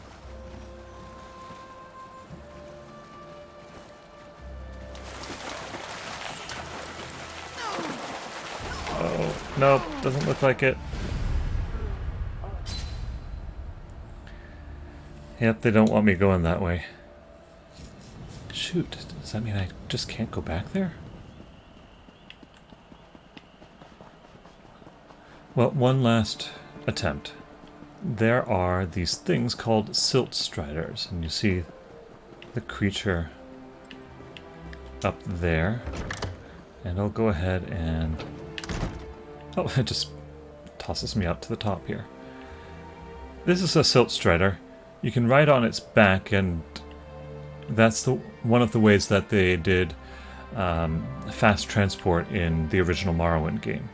Oh, nope, doesn't look like it. Yep, they don't want me going that way. Shoot, does that mean I just can't go back there? Well, one last attempt. There are these things called silt striders, and you see the creature up there. And I'll go ahead and... oh, it just tosses me up to the top here. This is a silt strider. You can ride on its back, and that's one of the ways that they did fast transport in the original Morrowind game.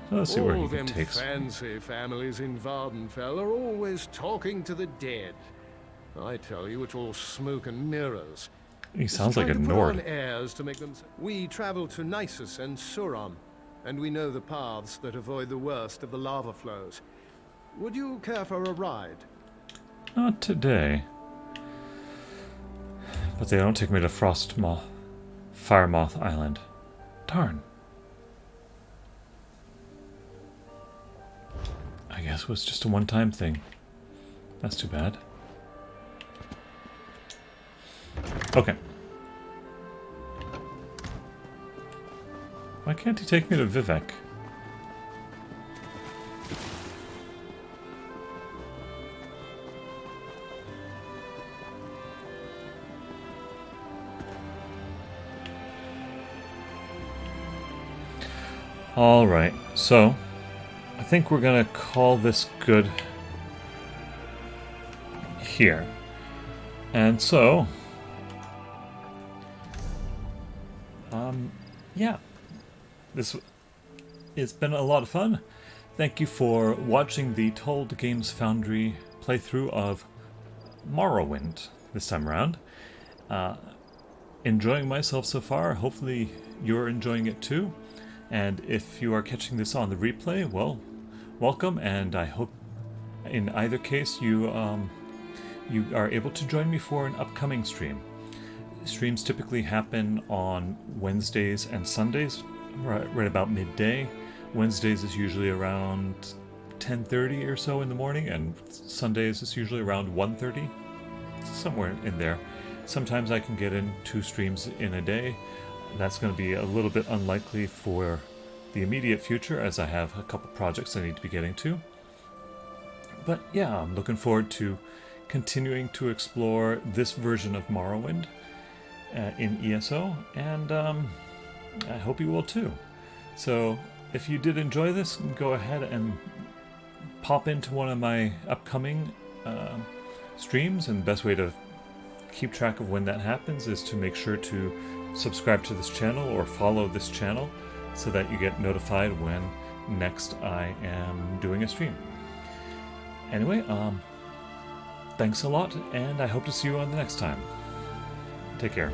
So let's see where he takes. All them fancy families in Vvardenfell are always talking to the dead. I tell you, it's all smoke and mirrors. He sounds like a Nord. Airs to make them... We travel to Nisus and Suram, and we know the paths that avoid the worst of the lava flows. Would you care for a ride? Not today. But they don't take me to Firemoth Island. Darn. I guess it was just a one-time thing. That's too bad. Okay. Why can't he take me to Vivek? Alright, so I think we're gonna call this good here. And so, yeah, it's been a lot of fun. Thank you for watching the Told Games Foundry playthrough of Morrowind this time around. Enjoying myself so far. Hopefully you're enjoying it too. And if you are catching this on the replay, well, welcome, and I hope in either case you are able to join me for an upcoming stream. Streams typically happen on Wednesdays and Sundays, right about midday. Wednesdays is usually around 10:30 or so in the morning, and Sundays is usually around 1:30, somewhere in there. Sometimes I can get in 2 streams in a day. That's going to be a little bit unlikely for the immediate future, as I have a couple projects I need to be getting to. But yeah, I'm looking forward to continuing to explore this version of Morrowind in ESO, and I hope you will too. So if you did enjoy this, go ahead and pop into one of my upcoming streams, and the best way to keep track of when that happens is to make sure to subscribe to this channel or follow this channel so that you get notified when next I am doing a stream. Anyway, thanks a lot, and I hope to see you on the next time. Take care.